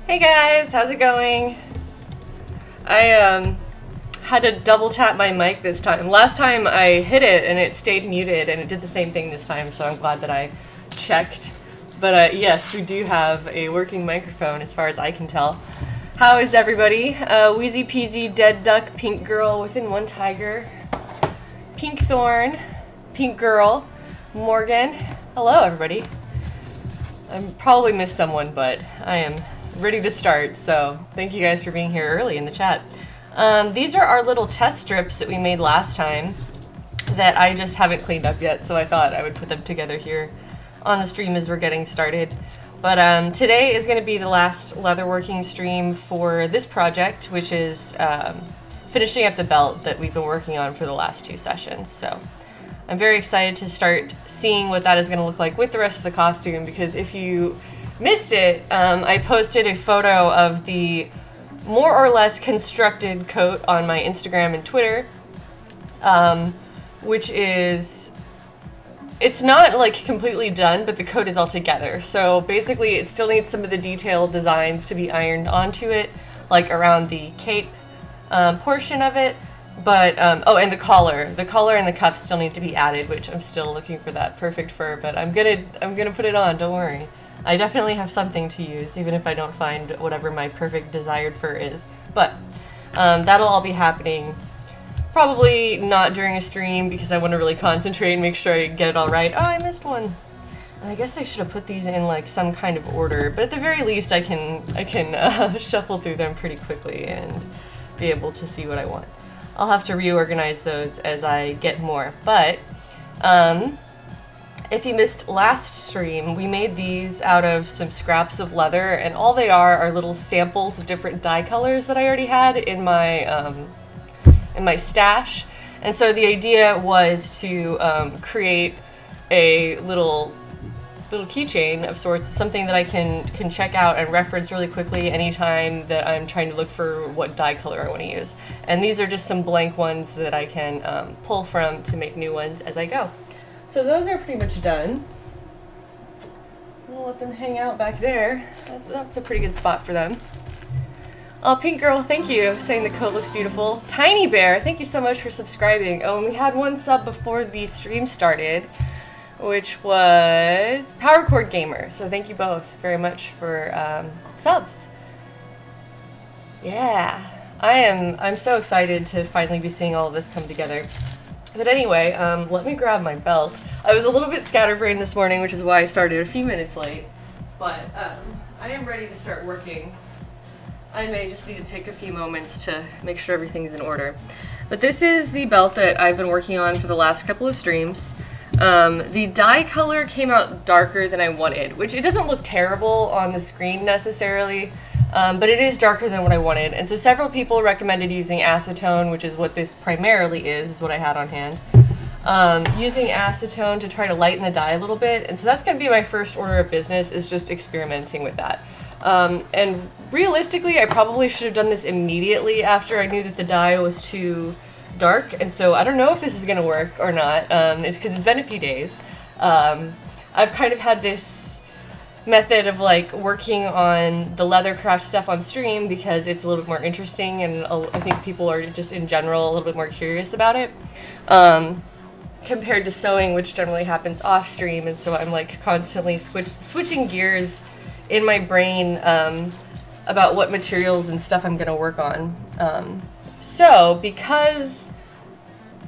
Hey guys, how's it going? I had to double tap my mic this time. Last time I hit it and it stayed muted, and it did the same thing this time, so I'm glad that I checked. But yes, we do have a working microphone as far as I can tell. How is everybody? Wheezy Peasy, Dead Duck, Pink Girl, Within One Tiger, Pink Thorn, Pink Girl, Morgan. Hello everybody. I probably missed someone, but I am ready to start, so thank you guys for being here early in the chat. These are our little test strips that we made last time that I just haven't cleaned up yet, so I thought I would put them together here on the stream as we're getting started. But today is going to be the last leatherworking stream for this project, which is finishing up the belt that we've been working on for the last 2 sessions. So I'm very excited to start seeing what that is going to look like with the rest of the costume, because if you missed it, I posted a photo of the more or less constructed coat on my Instagram and Twitter, which is, it's not like completely done, but the coat is all together. So basically it still needs some of the detailed designs to be ironed onto it, like around the cape portion of it. But, oh, and the collar and the cuffs still need to be added, which I'm still looking for that perfect fur, but I'm gonna put it on, don't worry. I definitely have something to use, even if I don't find whatever my perfect desired fur is. But that'll all be happening probably not during a stream, because I want to really concentrate and make sure I get it all right. Oh, I missed one. I guess I should have put these in like some kind of order, but at the very least I can shuffle through them pretty quickly and be able to see what I want. I'll have to reorganize those as I get more. But if you missed last stream, we made these out of some scraps of leather, and all they are little samples of different dye colors that I already had in my stash. And so the idea was to create a little keychain of sorts, something that I can check out and reference really quickly anytime that I'm trying to look for what dye color I want to use. And these are just some blank ones that I can pull from to make new ones as I go. So those are pretty much done. We'll let them hang out back there. That's a pretty good spot for them. Oh, Pink Girl, thank you, saying the coat looks beautiful. Tiny Bear, thank you so much for subscribing. Oh, and we had one sub before the stream started, which was Power Cord Gamer. So thank you both very much for subs. Yeah, I'm so excited to finally be seeing all of this come together. But anyway, let me grab my belt. I was a little bit scatterbrained this morning, which is why I started a few minutes late. But I am ready to start working. I may just need to take a few moments to make sure everything's in order. But this is the belt that I've been working on for the last couple of streams. The dye color came out darker than I wanted, which it doesn't look terrible on the screen necessarily. But it is darker than what I wanted, and so several people recommended using acetone, which is what this primarily is what I had on hand. Using acetone to try to lighten the dye a little bit, and so that's going to be my first order of business, is just experimenting with that. And realistically, I probably should have done this immediately after I knew that the dye was too dark, and so I don't know if this is going to work or not. It's because it's been a few days. I've kind of had this method of like working on the leathercraft stuff on stream because it's a little bit more interesting, and I think people are just in general a little bit more curious about it compared to sewing, which generally happens off stream. And so I'm like constantly switching gears in my brain about what materials and stuff I'm gonna work on. So because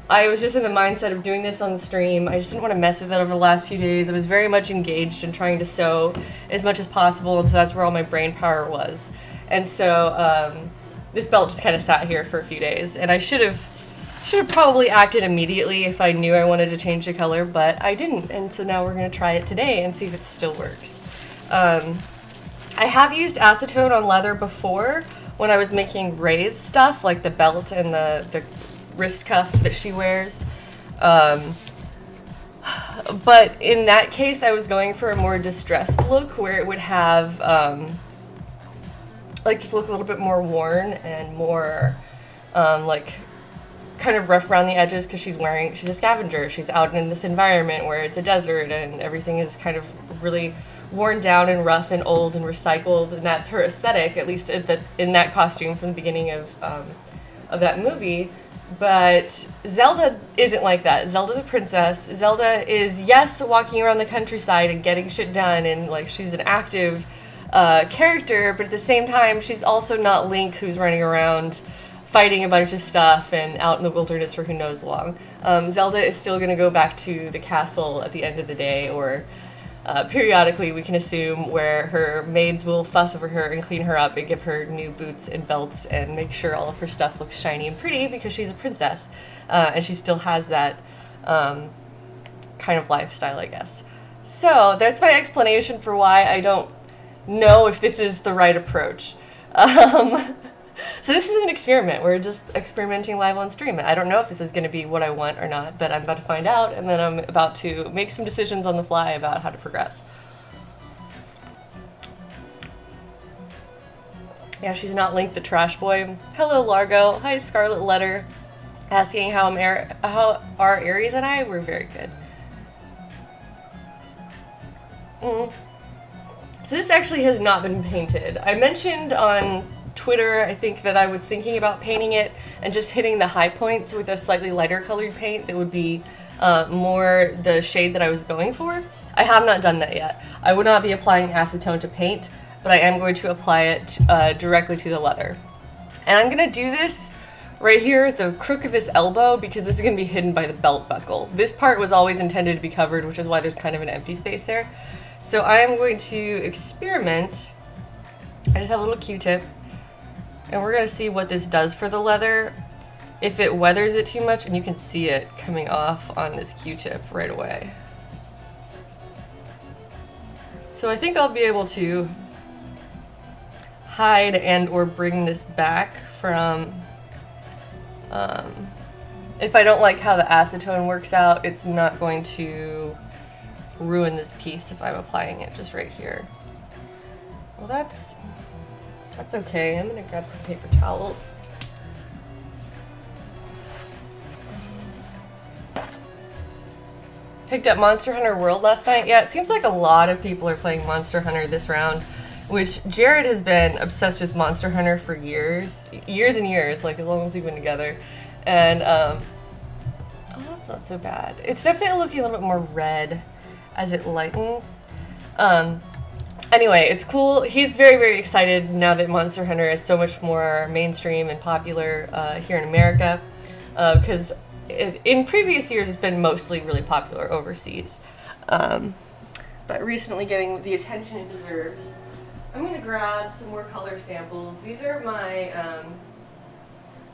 I was just in the mindset of doing this on the stream, I just didn't want to mess with it over the last few days. I was very much engaged in trying to sew as much as possible, and so that's where all my brain power was. And so this belt just kind of sat here for a few days, and I should have probably acted immediately if I knew I wanted to change the color, but I didn't, and so now we're going to try it today and see if it still works. I have used acetone on leather before when I was making Ray's stuff, like the belt and the wrist cuff that she wears. But in that case, I was going for a more distressed look where it would have, like, just look a little bit more worn and more like kind of rough around the edges because she's a scavenger. She's out in this environment where it's a desert and everything is kind of really worn down and rough and old and recycled, and that's her aesthetic, at least in that costume from the beginning of that movie. But Zelda isn't like that. Zelda's a princess. Zelda is, yes, walking around the countryside and getting shit done, and like she's an active character, but at the same time she's also not Link, who's running around fighting a bunch of stuff and out in the wilderness for who knows long. Zelda is still going to go back to the castle at the end of the day, or periodically we can assume, where her maids will fuss over her and clean her up and give her new boots and belts and make sure all of her stuff looks shiny and pretty because she's a princess. And she still has that kind of lifestyle, I guess. So that's my explanation for why I don't know if this is the right approach. So this is an experiment. We're just experimenting live on stream. I don't know if this is going to be what I want or not, but I'm about to find out, and then I'm about to make some decisions on the fly about how to progress. Yeah, she's not Link the Trash Boy. Hello, Largo. Hi, Scarlet Letter. Asking how are Aries and I? We're very good. So this actually has not been painted. I mentioned on Twitter, I think, that I was thinking about painting it and just hitting the high points with a slightly lighter colored paint that would be more the shade that I was going for. I have not done that yet. I would not be applying acetone to paint, but I am going to apply it directly to the leather. And I'm going to do this right here at the crook of this elbow because this is going to be hidden by the belt buckle. This part was always intended to be covered, which is why there's kind of an empty space there. So I am going to experiment. I just have a little Q-tip. And we're going to see what this does for the leather. If it weathers it too much, and you can see it coming off on this Q-tip right away. So I think I'll be able to hide and or bring this back from, if I don't like how the acetone works out, it's not going to ruin this piece if I'm applying it just right here. Well, that's okay. I'm gonna grab some paper towels. Picked up Monster Hunter World last night. Yeah, it seems like a lot of people are playing Monster Hunter this round, which Jared has been obsessed with Monster Hunter for years and years, like as long as we've been together. And, oh, that's not so bad. It's definitely looking a little bit more red as it lightens. Anyway, it's cool. He's very, very excited now that Monster Hunter is so much more mainstream and popular here in America, because in previous years it's been mostly really popular overseas. But recently getting the attention it deserves. I'm going to grab some more color samples. These are my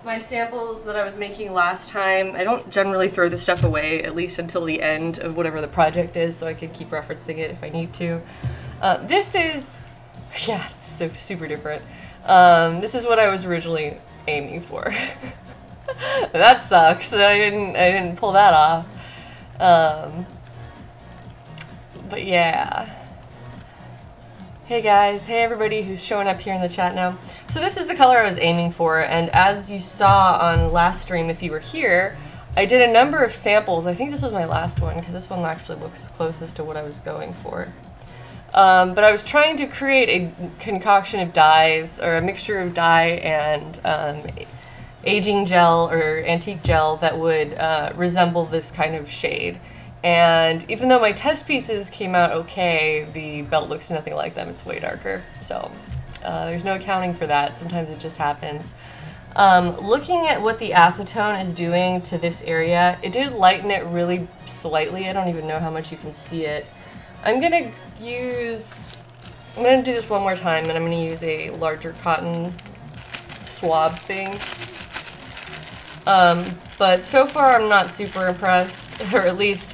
my samples that I was making last time. I don't generally throw this stuff away, at least until the end of whatever the project is, so I can keep referencing it if I need to. This is, yeah, it's so super different. This is what I was originally aiming for. That sucks. I didn't pull that off. But yeah. Hey guys, hey everybody who's showing up here in the chat now. So this is the color I was aiming for, and as you saw on last stream, if you were here, I did a number of samples. I think this was my last one, because this one actually looks closest to what I was going for. But I was trying to create a concoction of dyes, or a mixture of dye and aging gel or antique gel that would resemble this kind of shade. And even though my test pieces came out okay, the belt looks nothing like them. It's way darker. So there's no accounting for that. Sometimes it just happens. Looking at what the acetone is doing to this area, it did lighten it really slightly. I don't even know how much you can see it. I'm gonna do this one more time, and I'm gonna use a larger cotton swab thing. But so far I'm not super impressed, or at least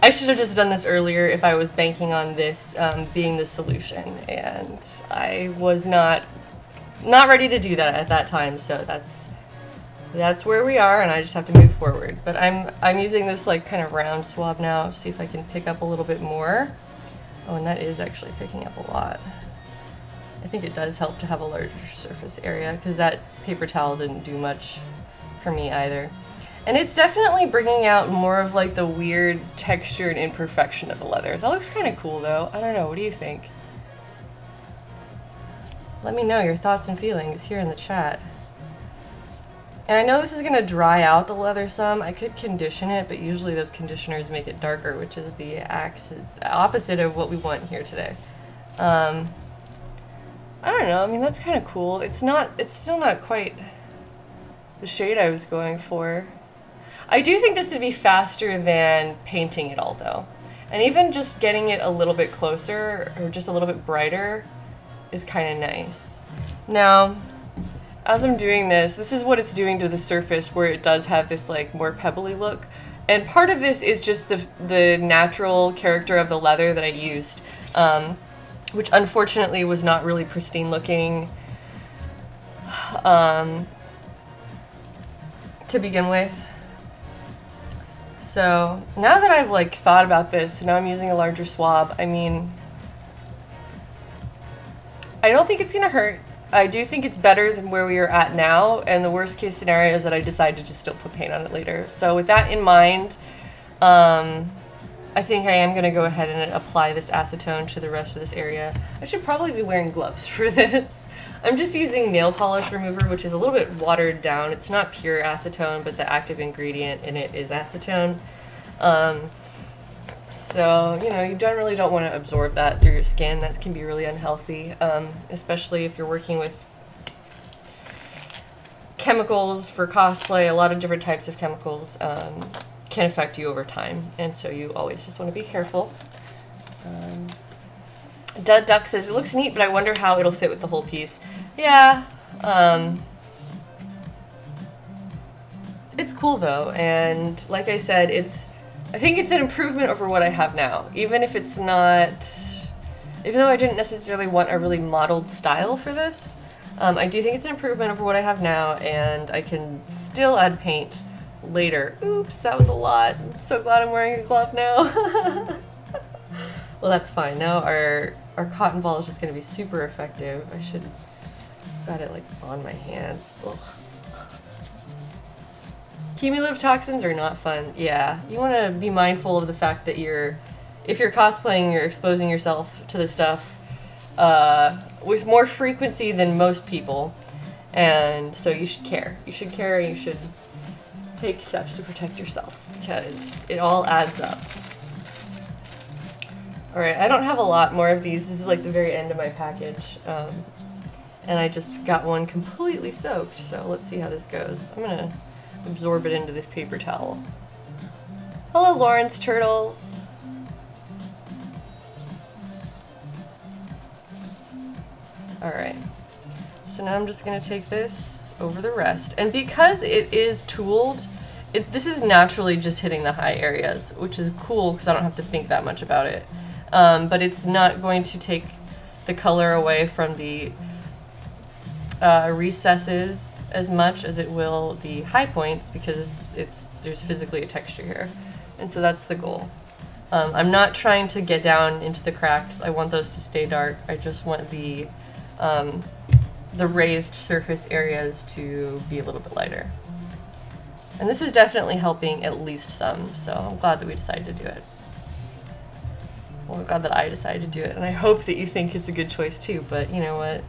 I should have just done this earlier if I was banking on this being the solution, and I was not ready to do that at that time, so that's where we are, and I just have to move forward. But I'm using this like kind of round swab now, see if I can pick up a little bit more. Oh, and that is actually picking up a lot. I think it does help to have a larger surface area, because that paper towel didn't do much for me either. And it's definitely bringing out more of like the weird texture and imperfection of the leather. That looks kind of cool though. I don't know, what do you think? Let me know your thoughts and feelings here in the chat. And I know this is going to dry out the leather some. I could condition it, but usually those conditioners make it darker, which is the opposite of what we want here today. I don't know, I mean, that's kind of cool. It's still not quite the shade I was going for. I do think this would be faster than painting it all though. And even just getting it a little bit closer, or just a little bit brighter, is kind of nice. Now, as I'm doing this is what it's doing to the surface, where it does have this like more pebbly look. And part of this is just the natural character of the leather that I used, which unfortunately was not really pristine looking to begin with. So now that I've like thought about this, now I'm using a larger swab. I mean, I don't think it's gonna hurt. I do think it's better than where we are at now, and the worst case scenario is that I decide to just still put paint on it later. So with that in mind, I think I am going to go ahead and apply this acetone to the rest of this area. I should probably be wearing gloves for this. I'm just using nail polish remover, which is a little bit watered down. It's not pure acetone, but the active ingredient in it is acetone. So, you know, you really don't want to absorb that through your skin. That can be really unhealthy, especially if you're working with chemicals for cosplay. A lot of different types of chemicals can affect you over time, and so you always just want to be careful. Dud Duck says, it looks neat, but I wonder how it'll fit with the whole piece. Yeah, it's cool though, and like I said, I think it's an improvement over what I have now, even if it's not, even though I didn't necessarily want a really modeled style for this, I do think it's an improvement over what I have now, and I can still add paint later. Oops, that was a lot. I'm so glad I'm wearing a glove now. Well, that's fine. Now our cotton ball is just going to be super effective. I should have got it like on my hands. Ugh. Cumulative toxins are not fun. Yeah, you want to be mindful of the fact that if you're cosplaying, you're exposing yourself to this stuff with more frequency than most people, and so you should care. You should care, and you should take steps to protect yourself, because it all adds up. Alright, I don't have a lot more of these. This is like the very end of my package, and I just got one completely soaked, so let's see how this goes. I'm gonna absorb it into this paper towel. Hello, Lawrence Turtles. Alright, so now I'm just going to take this over the rest, and because it is tooled, this is naturally just hitting the high areas, which is cool because I don't have to think that much about it, but it's not going to take the color away from the recesses as much as it will the high points, because there's physically a texture here, and so that's the goal. I'm not trying to get down into the cracks. I want those to stay dark. I just want the raised surface areas to be a little bit lighter. And this is definitely helping at least some, so I'm glad that we decided to do it. Well, I'm glad that I decided to do it, and I hope that you think it's a good choice too, but you know what?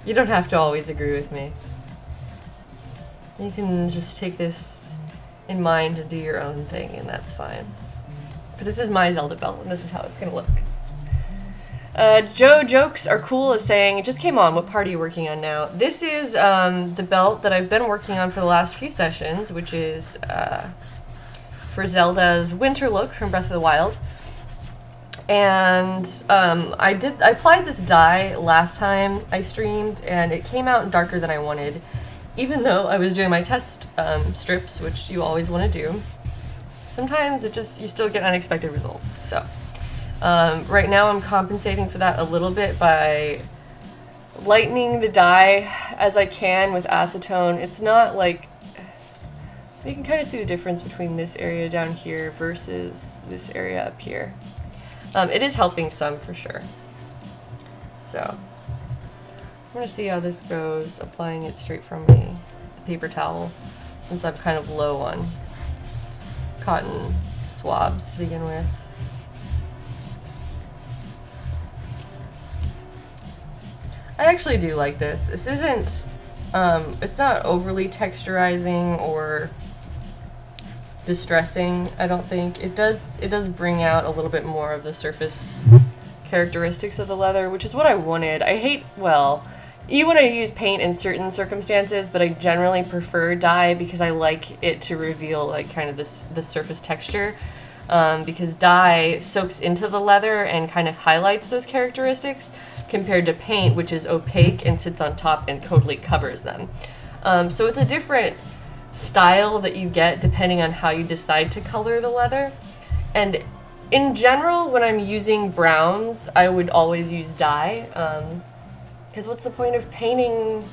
You don't have to always agree with me. You can just take this in mind and do your own thing, and that's fine. But this is my Zelda belt, and this is how it's gonna look. Joe Jokes Are Cool is saying, it just came on, what part are you working on now? This is the belt that I've been working on for the last few sessions, which is for Zelda's winter look from Breath of the Wild. And I applied this dye last time I streamed, and it came out darker than I wanted, even though I was doing my test strips, which you always want to do. Sometimes you still get unexpected results. So right now I'm compensating for that a little bit by lightening the dye as I can with acetone. It's not like, you can kind of see the difference between this area down here versus this area up here. It is helping some for sure. So I'm gonna see how this goes, applying it straight from the paper towel, since I'm kind of low on cotton swabs to begin with. I actually do like this. This isn't, it's not overly texturizing or distressing, I don't think. It does bring out a little bit more of the surface characteristics of the leather, which is what I wanted. I hate, well, you want to use paint in certain circumstances, but I generally prefer dye because I like it to reveal like kind of the surface texture, because dye soaks into the leather and kind of highlights those characteristics compared to paint, which is opaque and sits on top and totally covers them. So it's a different style that you get depending on how you decide to color the leather. And in general, when I'm using browns, I would always use dye, because what's the point of painting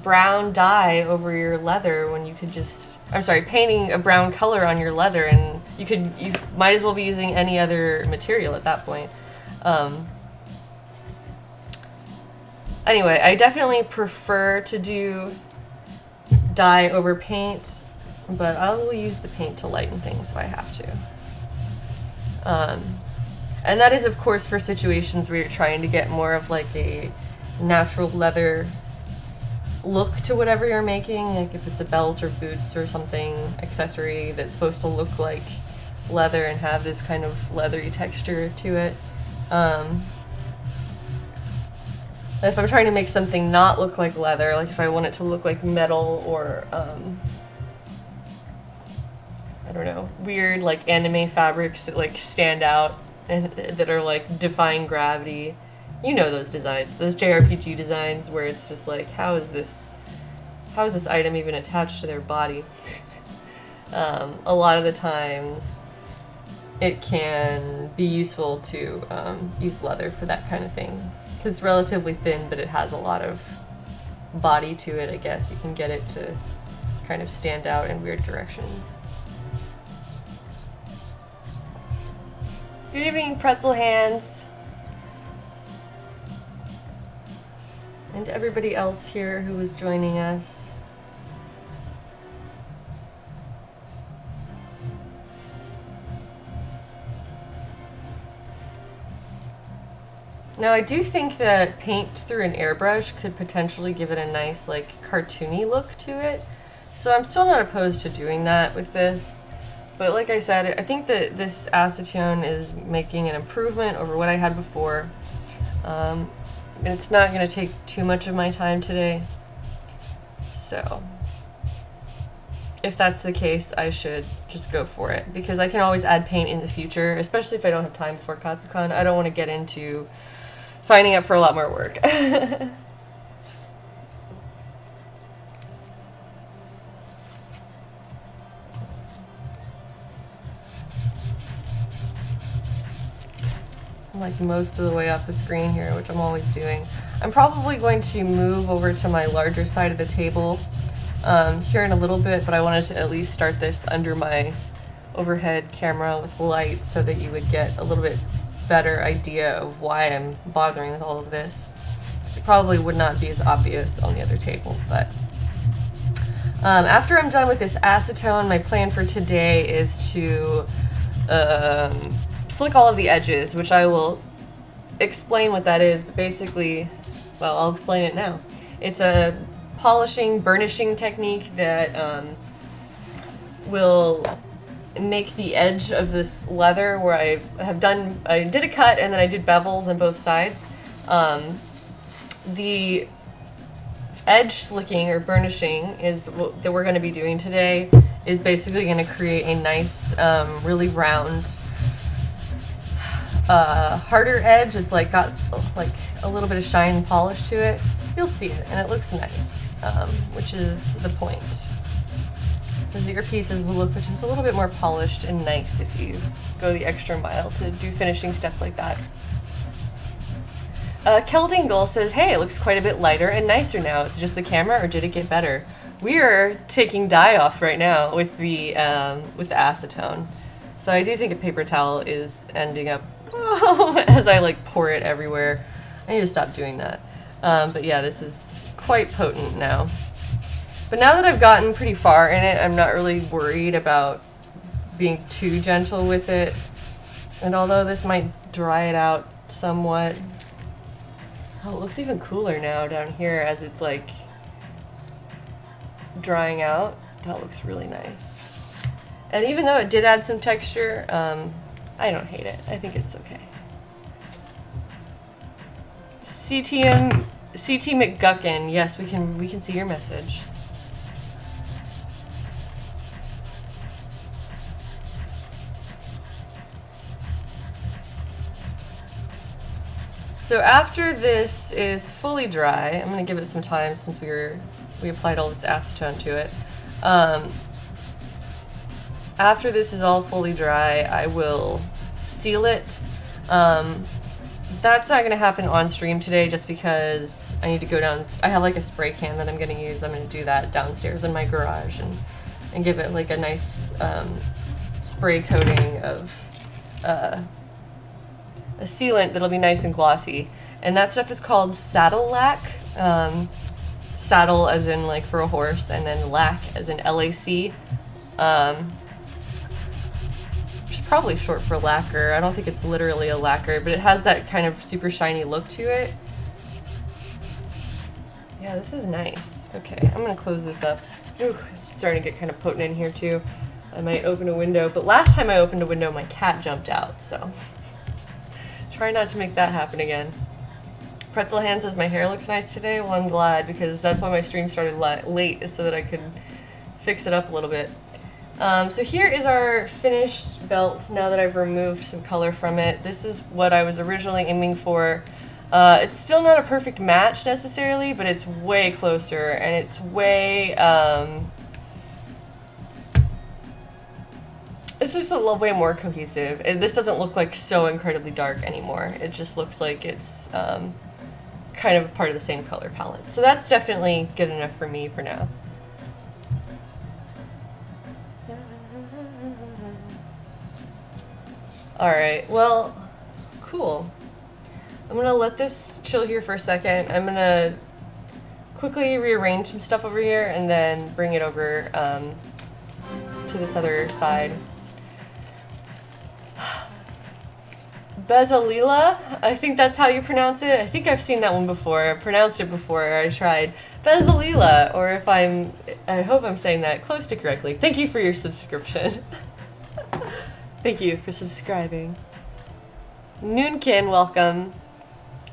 brown dye over your leather when you could just, I'm sorry, painting a brown color on your leather, and you might as well be using any other material at that point. Anyway, I definitely prefer to do dye over paint, but I will use the paint to lighten things if I have to. And that is, of course, for situations where you're trying to get more of like a natural leather look to whatever you're making, like if it's a belt or boots or something, accessory that's supposed to look like leather and have this kind of leathery texture to it. If I'm trying to make something not look like leather, like if I want it to look like metal or, I don't know, weird like anime fabrics that like stand out and that are like defying gravity. You know those designs, those JRPG designs where it's just like, how is this item even attached to their body? A lot of the times it can be useful to use leather for that kind of thing. It's relatively thin, but it has a lot of body to it, I guess. You can get it to kind of stand out in weird directions. Good evening, pretzel hands. And everybody else here who is joining us. Now, I do think that paint through an airbrush could potentially give it a nice, like, cartoony look to it. So I'm still not opposed to doing that with this. But like I said, I think that this acetone is making an improvement over what I had before. It's not going to take too much of my time today. So if that's the case, I should just go for it, because I can always add paint in the future, especially if I don't have time before Katsucon. I don't want to get into signing up for a lot more work. I'm like most of the way off the screen here, which I'm always doing. I'm probably going to move over to my larger side of the table here in a little bit, but I wanted to at least start this under my overhead camera with light so that you would get a little bit better idea of why I'm bothering with all of this. It probably would not be as obvious on the other table, but after I'm done with this acetone, my plan for today is to slick all of the edges, which I will explain what that is, but basically, well, I'll explain it now. It's a polishing, burnishing technique that will make the edge of this leather where I did a cut and then I did bevels on both sides. The edge slicking or burnishing is what that we're going to be doing today, is basically going to create a nice, really round, harder edge. It's like got like a little bit of shine and polish to it. You'll see it, and it looks nice, which is the point. Because your pieces will look just a little bit more polished and nice if you go the extra mile to do finishing steps like that. Keldingle says, hey, it looks quite a bit lighter and nicer now. Is it just the camera, or did it get better? We are taking dye off right now with the acetone. So I do think a paper towel is ending up as I like pour it everywhere. I need to stop doing that. But yeah, this is quite potent now. But now that I've gotten pretty far in it, I'm not really worried about being too gentle with it. And although this might dry it out somewhat, oh, it looks even cooler now down here as it's like drying out. That looks really nice. And even though it did add some texture, I don't hate it. I think it's okay. CT McGuckin, yes, we can see your message. So after this is fully dry, I'm gonna give it some time since we applied all this acetone to it. After this is all fully dry, I will seal it. That's not gonna happen on stream today just because I need to go down. I have like a spray can that I'm gonna use. I'm gonna do that downstairs in my garage and give it like a nice spray coating of a sealant that'll be nice and glossy. And that stuff is called saddle lac. Saddle as in like for a horse, and then lac as in LAC. Which is probably short for lacquer. I don't think it's literally a lacquer, but it has that kind of super shiny look to it. Yeah, this is nice. Okay, I'm gonna close this up. Ooh, it's starting to get kind of potent in here too. I might open a window, but last time I opened a window, my cat jumped out, so try not to make that happen again. Pretzel Hand says my hair looks nice today. Well, I'm glad, because that's why my stream started late, is so that I could fix it up a little bit. So here is our finished belt now that I've removed some color from it. This is what I was originally aiming for. It's still not a perfect match necessarily, but it's way closer, and it's way, it's just a little way more cohesive. This doesn't look like so incredibly dark anymore. It just looks like it's kind of part of the same color palette. So that's definitely good enough for me for now. Alright, well, cool. I'm gonna let this chill here for a second. I'm gonna quickly rearrange some stuff over here and then bring it over to this other side. Bezalila, I think that's how you pronounce it. I think I've seen that one before. I pronounced it before. I tried Bezalila, or if I hope I'm saying that close to correctly. Thank you for your subscription. Thank you for subscribing. Noonkin, welcome.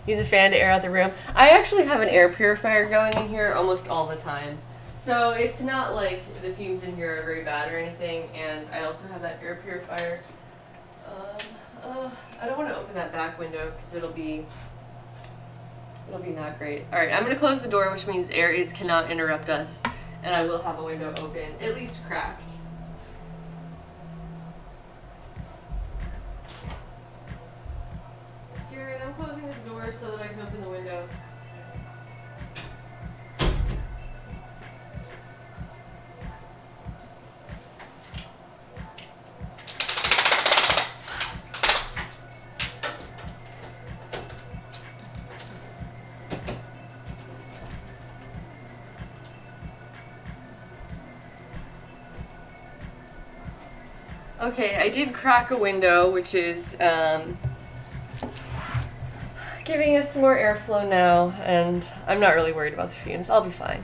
He's a fan to air out the room. I actually have an air purifier going in here almost all the time. So it's not like the fumes in here are very bad or anything, and I also have that air purifier. I don't want to open that back window because it'll be not great. Alright, I'm going to close the door, which means Aries cannot interrupt us, and I will have a window open, at least cracked. Jared, I'm closing this door so that I can open the window. Okay, I did crack a window, which is giving us some more airflow now, and I'm not really worried about the fumes. I'll be fine.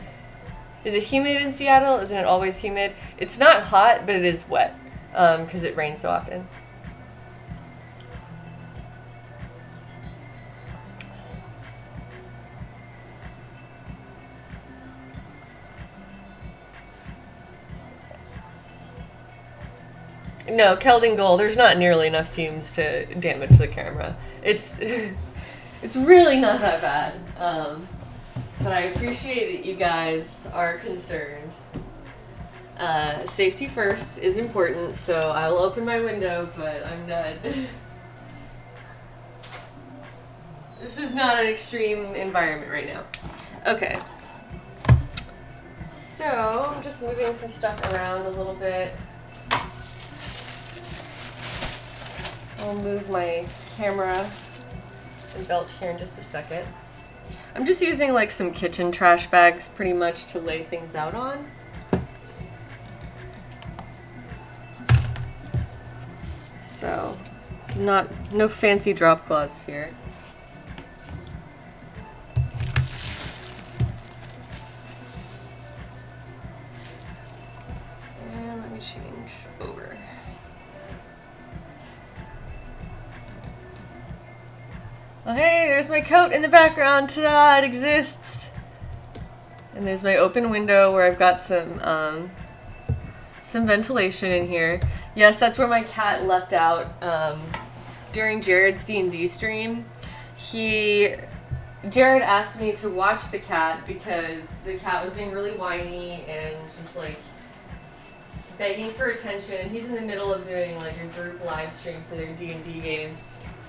Is it humid in Seattle? Isn't it always humid? It's not hot, but it is wet, because it rains so often. No, Kelding Gold, there's not nearly enough fumes to damage the camera. It's really not that bad. But I appreciate that you guys are concerned. Safety first is important, so I'll open my window, but I'm not... This is not an extreme environment right now. Okay. So, I'm just moving some stuff around a little bit. I'll move my camera and belt here in just a second. I'm just using like some kitchen trash bags pretty much to lay things out on. So, no fancy drop cloths here. And let me change over. Oh hey, there's my coat in the background. Ta-da, it exists. And there's my open window where I've got some ventilation in here. Yes, that's where my cat leapt out during Jared's D&D stream. Jared asked me to watch the cat because the cat was being really whiny and just like begging for attention. He's in the middle of doing like a group live stream for their D&D game.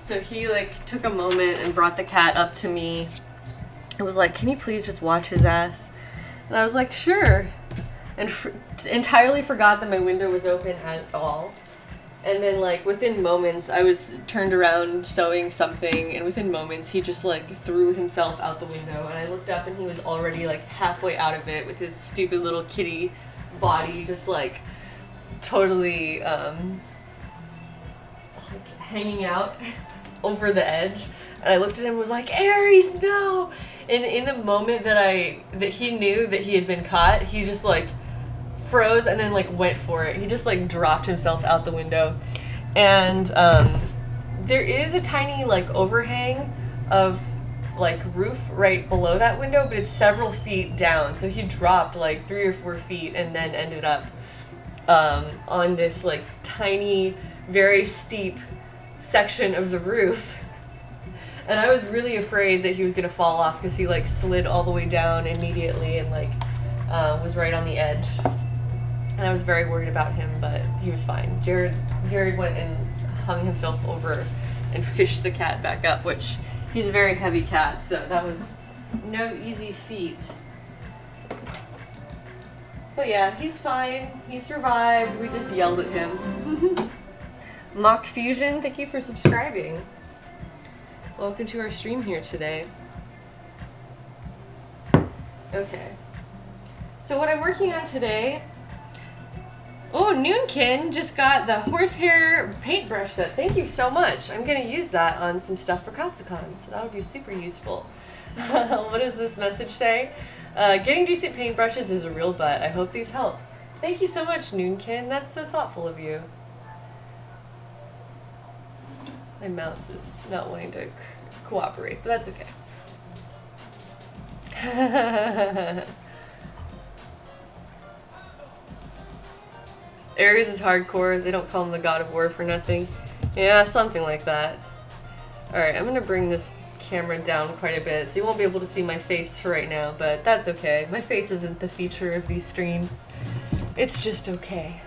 So he like took a moment and brought the cat up to me. It was like, can you please just watch his ass? And I was like, sure. And entirely forgot that my window was open at all. And then like within moments, I was turned around sewing something, and within moments he just like threw himself out the window, and I looked up and he was already like halfway out of it with his stupid little kitty body just like totally like hanging out over the edge. And I looked at him and was like, Aries, no! And in the moment that he knew that he had been caught, he just like froze and then like went for it. He just like dropped himself out the window. And there is a tiny like overhang of like roof right below that window, but it's several feet down. So he dropped like 3 or 4 feet and then ended up on this like tiny, very steep section of the roof. And I was really afraid that he was gonna fall off because he like slid all the way down immediately and like was right on the edge. And I was very worried about him, but he was fine. Jared went and hung himself over and fished the cat back up, which he's a very heavy cat, so that was no easy feat. But yeah, he's fine. He survived. We just yelled at him. Mock Fusion, thank you for subscribing. Welcome to our stream here today. Okay. So what I'm working on today... Oh, Noonkin just got the horsehair paintbrush set. Thank you so much. I'm going to use that on some stuff for Katsucon, so that'll be super useful. What does this message say? Getting decent paintbrushes is a real butt. I hope these help. Thank you so much, Noonkin. That's so thoughtful of you. My mouse is not wanting to cooperate, but that's okay. Ares is hardcore. They don't call him the god of war for nothing. Yeah, something like that. Alright, I'm gonna bring this camera down quite a bit, so you won't be able to see my face for right now, but that's okay. My face isn't the feature of these streams. It's just okay.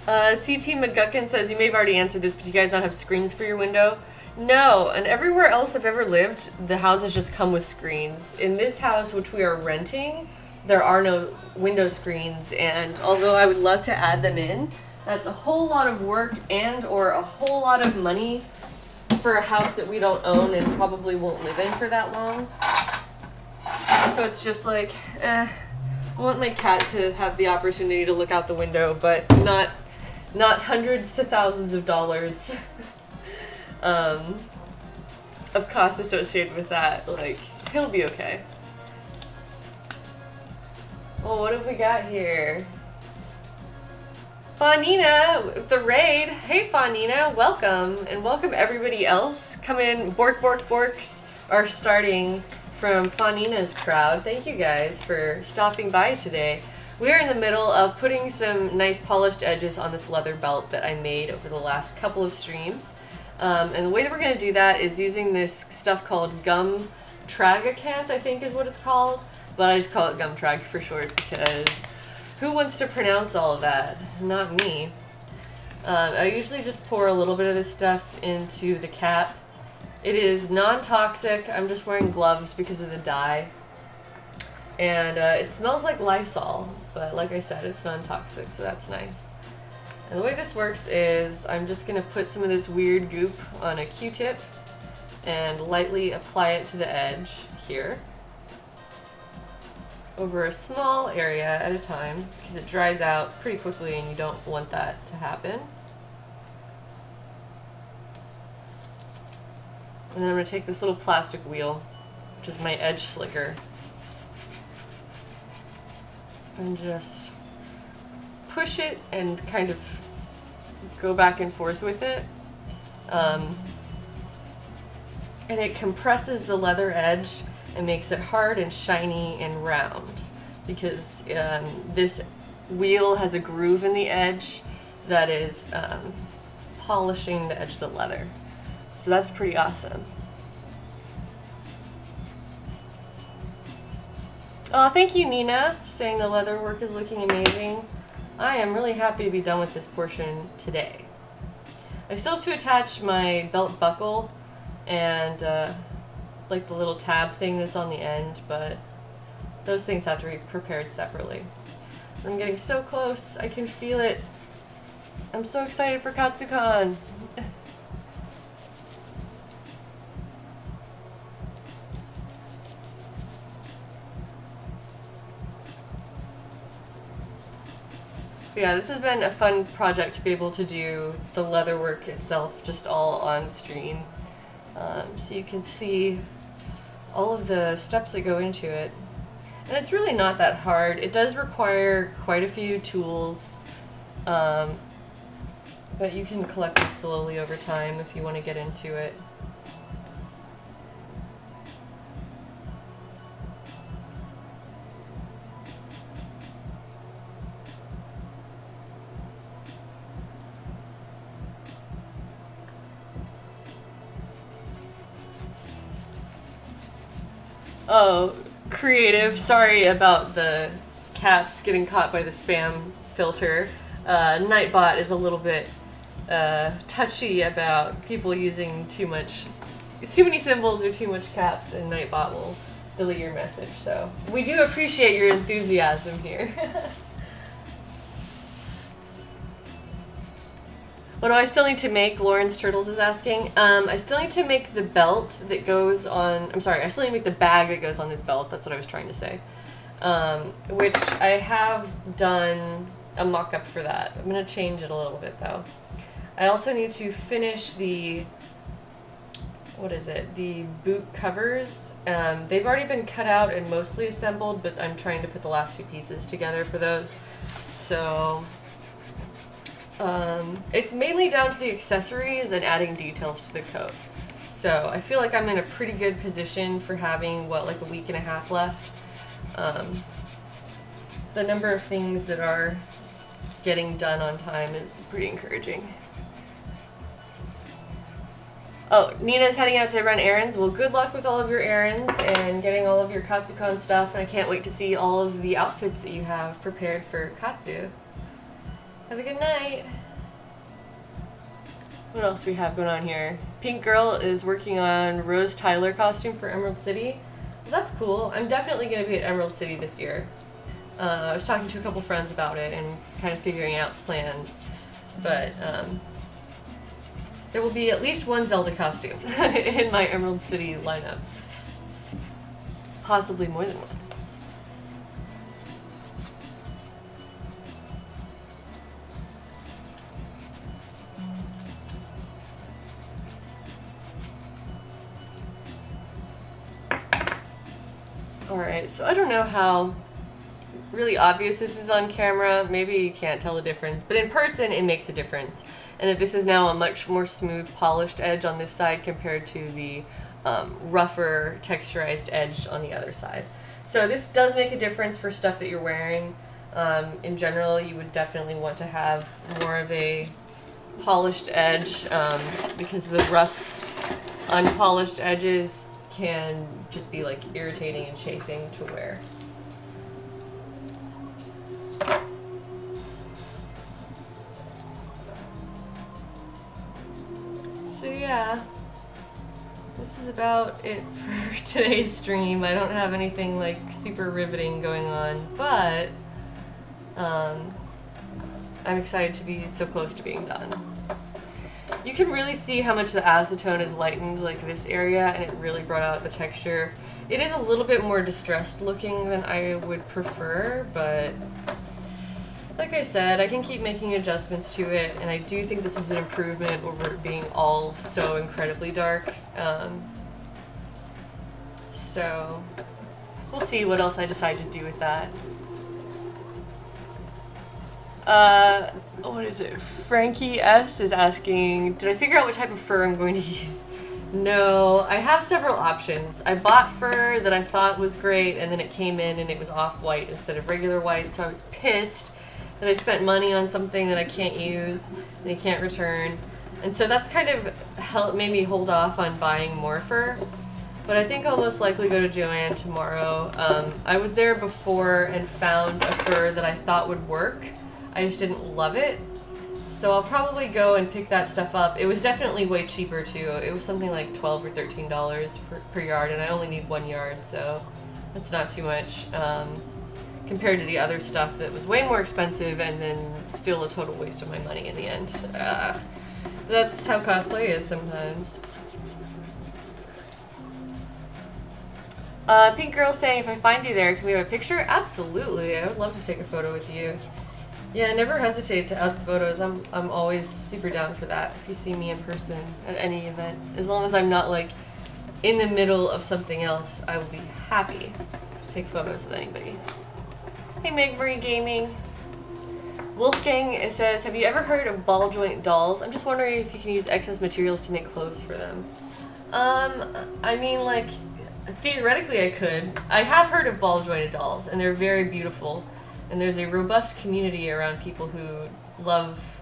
CT McGuckin says, you may have already answered this, but you guys don't have screens for your window? No, and everywhere else I've ever lived, the houses just come with screens. In this house, which we are renting, there are no window screens, and although I would love to add them in, that's a whole lot of work and or a whole lot of money for a house that we don't own and probably won't live in for that long. So it's just like, I want my cat to have the opportunity to look out the window, but not hundreds to thousands of dollars of cost associated with that. Like, he'll be okay. Well, what have we got here? Fawnina with the raid. Hey Fawnina, welcome, and welcome everybody else. Come in, Bork Borks are starting from Fawnina's crowd. Thank you guys for stopping by today. We are in the middle of putting some nice polished edges on this leather belt that I made over the last couple of streams. And the way that we're going to do that is using this stuff called gum tragacanth, I think is what it's called. But I just call it gum trag for short because who wants to pronounce all of that? Not me. I usually just pour a little bit of this stuff into the cap. It is non-toxic. I'm just wearing gloves because of the dye. And it smells like Lysol, but like I said, it's non-toxic, so that's nice. And the way this works is I'm just going to put some of this weird goop on a Q-tip and lightly apply it to the edge here over a small area at a time because it dries out pretty quickly and you don't want that to happen. And then I'm going to take this little plastic wheel, which is my edge slicker, and just push it and kind of go back and forth with it. And it compresses the leather edge and makes it hard and shiny and round because this wheel has a groove in the edge that is polishing the edge of the leather. So that's pretty awesome. Oh, thank you, Nina, saying the leather work is looking amazing. I am really happy to be done with this portion today. I still have to attach my belt buckle and like the little tab thing that's on the end, but those things have to be prepared separately. I'm getting so close, I can feel it. I'm so excited for Katsucon. Yeah, this has been a fun project to be able to do the leather work itself just all on stream. So you can see all of the steps that go into it. And it's really not that hard. It does require quite a few tools, but you can collect them slowly over time if you want to get into it. Oh, creative. Sorry about the caps getting caught by the spam filter. Nightbot is a little bit touchy about people using too many symbols or too much caps, and Nightbot will delete your message. So we do appreciate your enthusiasm here. What do I still need to make? Lawrence Turtles is asking. I still need to make the belt that goes on... I'm sorry, I still need to make the bag that goes on this belt. That's what I was trying to say. Which I have done a mock-up for that. I'm going to change it a little bit, though. I also need to finish the... What is it? The boot covers. They've already been cut out and mostly assembled, but I'm trying to put the last few pieces together for those. So... it's mainly down to the accessories and adding details to the coat. So I feel like I'm in a pretty good position for having, what, like a week and a half left. The number of things that are getting done on time is pretty encouraging. Oh, Nina's heading out to run errands. Well, good luck with all of your errands and getting all of your Katsucon stuff, and I can't wait to see all of the outfits that you have prepared for Katsu. Have a good night. What else we have going on here? Pink Girl is working on Rose Tyler costume for Emerald City. Well, that's cool. I'm definitely going to be at Emerald City this year. I was talking to a couple friends about it and kind of figuring out plans. But there will be at least one Zelda costume in my Emerald City lineup. Possibly more than one. Alright, so I don't know how really obvious this is on camera. Maybe you can't tell the difference, but in person it makes a difference. And that this is now a much more smooth, polished edge on this side compared to the rougher, texturized edge on the other side. So this does make a difference for stuff that you're wearing. In general, you would definitely want to have more of a polished edge because the rough, unpolished edges can just be like irritating and chafing to wear. So yeah, this is about it for today's stream. I don't have anything like super riveting going on, but I'm excited to be so close to being done. You can really see how much the acetone is lightened, like this area, and it really brought out the texture. It is a little bit more distressed looking than I would prefer, but like I said, I can keep making adjustments to it, and I do think this is an improvement over it being all so incredibly dark. So we'll see what else I decide to do with that. What is it? Frankie S is asking, did I figure out what type of fur I'm going to use? No, I have several options. I bought fur that I thought was great, and then it came in and it was off-white instead of regular white, so I was pissed that I spent money on something that I can't use and I can't return. And so that's kind of made me hold off on buying more fur. But I think I'll most likely go to Joann tomorrow. I was there before and found a fur that I thought would work. I just didn't love it. So I'll probably go and pick that stuff up. It was definitely way cheaper too. It was something like $12 or $13 per yard, and I only need 1 yard, so that's not too much compared to the other stuff that was way more expensive and then still a total waste of my money in the end. That's how cosplay is sometimes. Pink Girl saying, if I find you there, can we have a picture? Absolutely, I would love to take a photo with you. Yeah, never hesitate to ask photos. I'm always super down for that. If you see me in person at any event, as long as I'm not like in the middle of something else, I will be happy to take photos with anybody. Hey, Meg Marie Gaming. Wolfgang, it says, have you ever heard of ball joint dolls? I'm just wondering if you can use excess materials to make clothes for them. I mean, like, theoretically I could. I have heard of ball jointed dolls, and they're very beautiful. And there's a robust community around people who love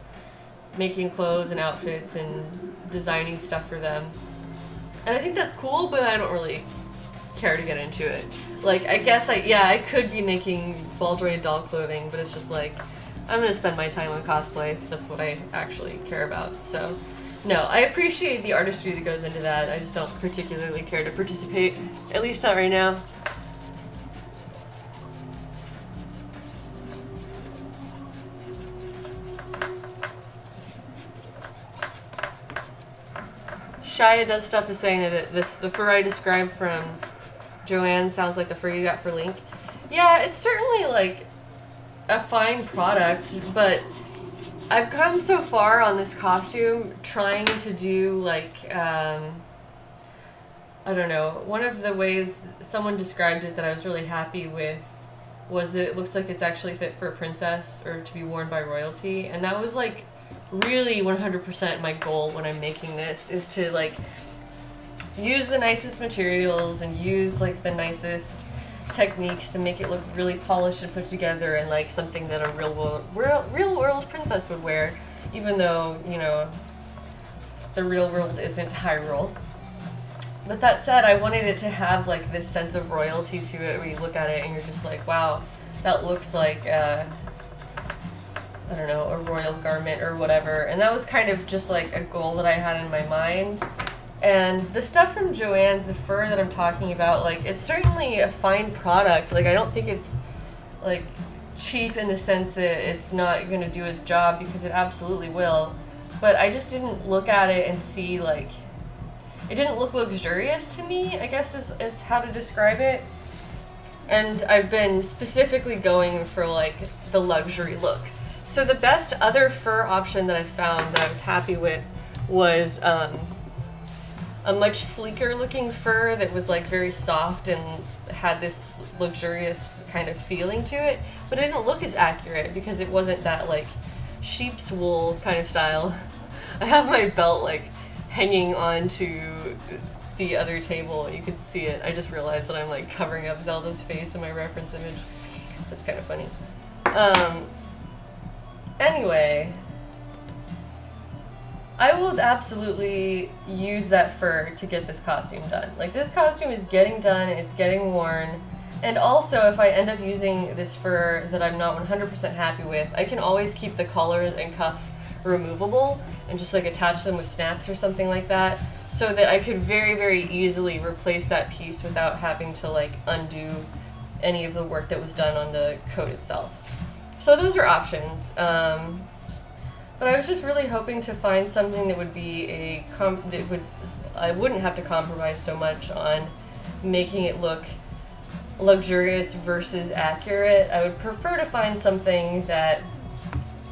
making clothes and outfits and designing stuff for them. And I think that's cool, but I don't really care to get into it. Like, I guess I could be making ball jointed doll clothing, but it's just like, I'm gonna spend my time on cosplay because that's what I actually care about. So, no, I appreciate the artistry that goes into that. I just don't particularly care to participate, at least not right now. Shia Does Stuff is saying that the fur I described from Joann sounds like the fur you got for Link. Yeah, it's certainly like a fine product, but I've come so far on this costume trying to do like, I don't know, one of the ways someone described it that I was really happy with was that it looks like it's actually fit for a princess or to be worn by royalty, and that was like really 100% my goal when I'm making this, is to like use the nicest materials and use like the nicest techniques to make it look really polished and put together and like something that a real world princess would wear, even though, you know, the real world isn't Hyrule. But that said, I wanted it to have like this sense of royalty to it where you look at it and you're just like, wow, that looks like I don't know, a royal garment or whatever. And that was kind of just like a goal that I had in my mind. And the stuff from Joann's, the fur that I'm talking about, like, it's certainly a fine product. Like, I don't think it's like cheap in the sense that it's not going to do its job, because it absolutely will. But I just didn't look at it and see, like, it didn't look luxurious to me, I guess is how to describe it. And I've been specifically going for like the luxury look. So the best other fur option that I found that I was happy with was a much sleeker looking fur that was like very soft and had this luxurious kind of feeling to it, but it didn't look as accurate because it wasn't that like sheep's wool kind of style. I have my belt like hanging onto the other table. You can see it. I just realized that I'm like covering up Zelda's face in my reference image. That's kind of funny. Anyway, I will absolutely use that fur to get this costume done. Like, this costume is getting done, it's getting worn, and also if I end up using this fur that I'm not 100% happy with, I can always keep the collars and cuff removable and just like attach them with snaps or something like that, so that I could very, very easily replace that piece without having to like undo any of the work that was done on the coat itself. So those are options. But I was just really hoping to find something that would be I wouldn't have to compromise so much on making it look luxurious versus accurate. I would prefer to find something that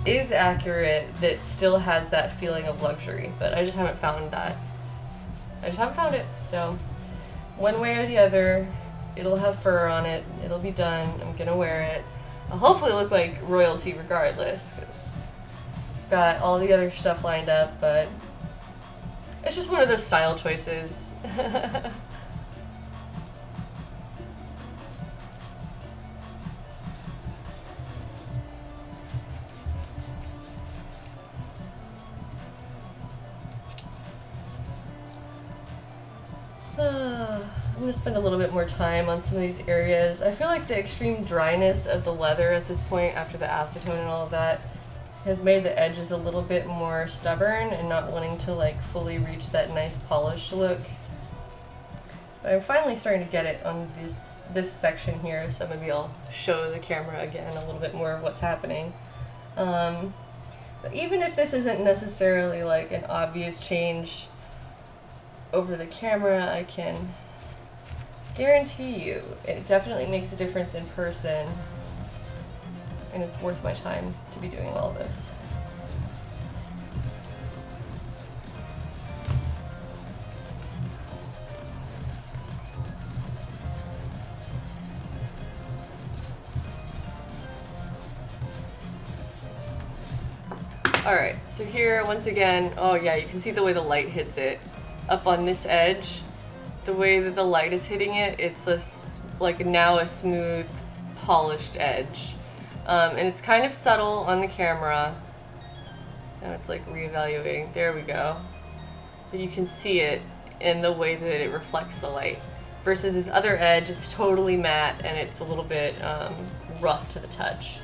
is accurate that still has that feeling of luxury, but I just haven't found that. I just haven't found it. So one way or the other, it'll have fur on it, it'll be done, I'm gonna wear it. I'll hopefully look like royalty regardless, because I've got all the other stuff lined up, but it's just one of those style choices. I'm going to spend a little bit more time on some of these areas. I feel like the extreme dryness of the leather at this point after the acetone and all of that has made the edges a little bit more stubborn and not wanting to like fully reach that nice polished look. But I'm finally starting to get it on this section here, so maybe I'll show the camera again a little bit more of what's happening. But even if this isn't necessarily like an obvious change over the camera, I can guarantee you it definitely makes a difference in person, and it's worth my time to be doing all this. Alright, so here once again, oh yeah, you can see the way the light hits it. Up on this edge, the way that the light is hitting it, it's like now a smooth, polished edge. And it's kind of subtle on the camera. And it's like reevaluating. There we go. But you can see it in the way that it reflects the light. Versus this other edge, it's totally matte and it's a little bit rough to the touch.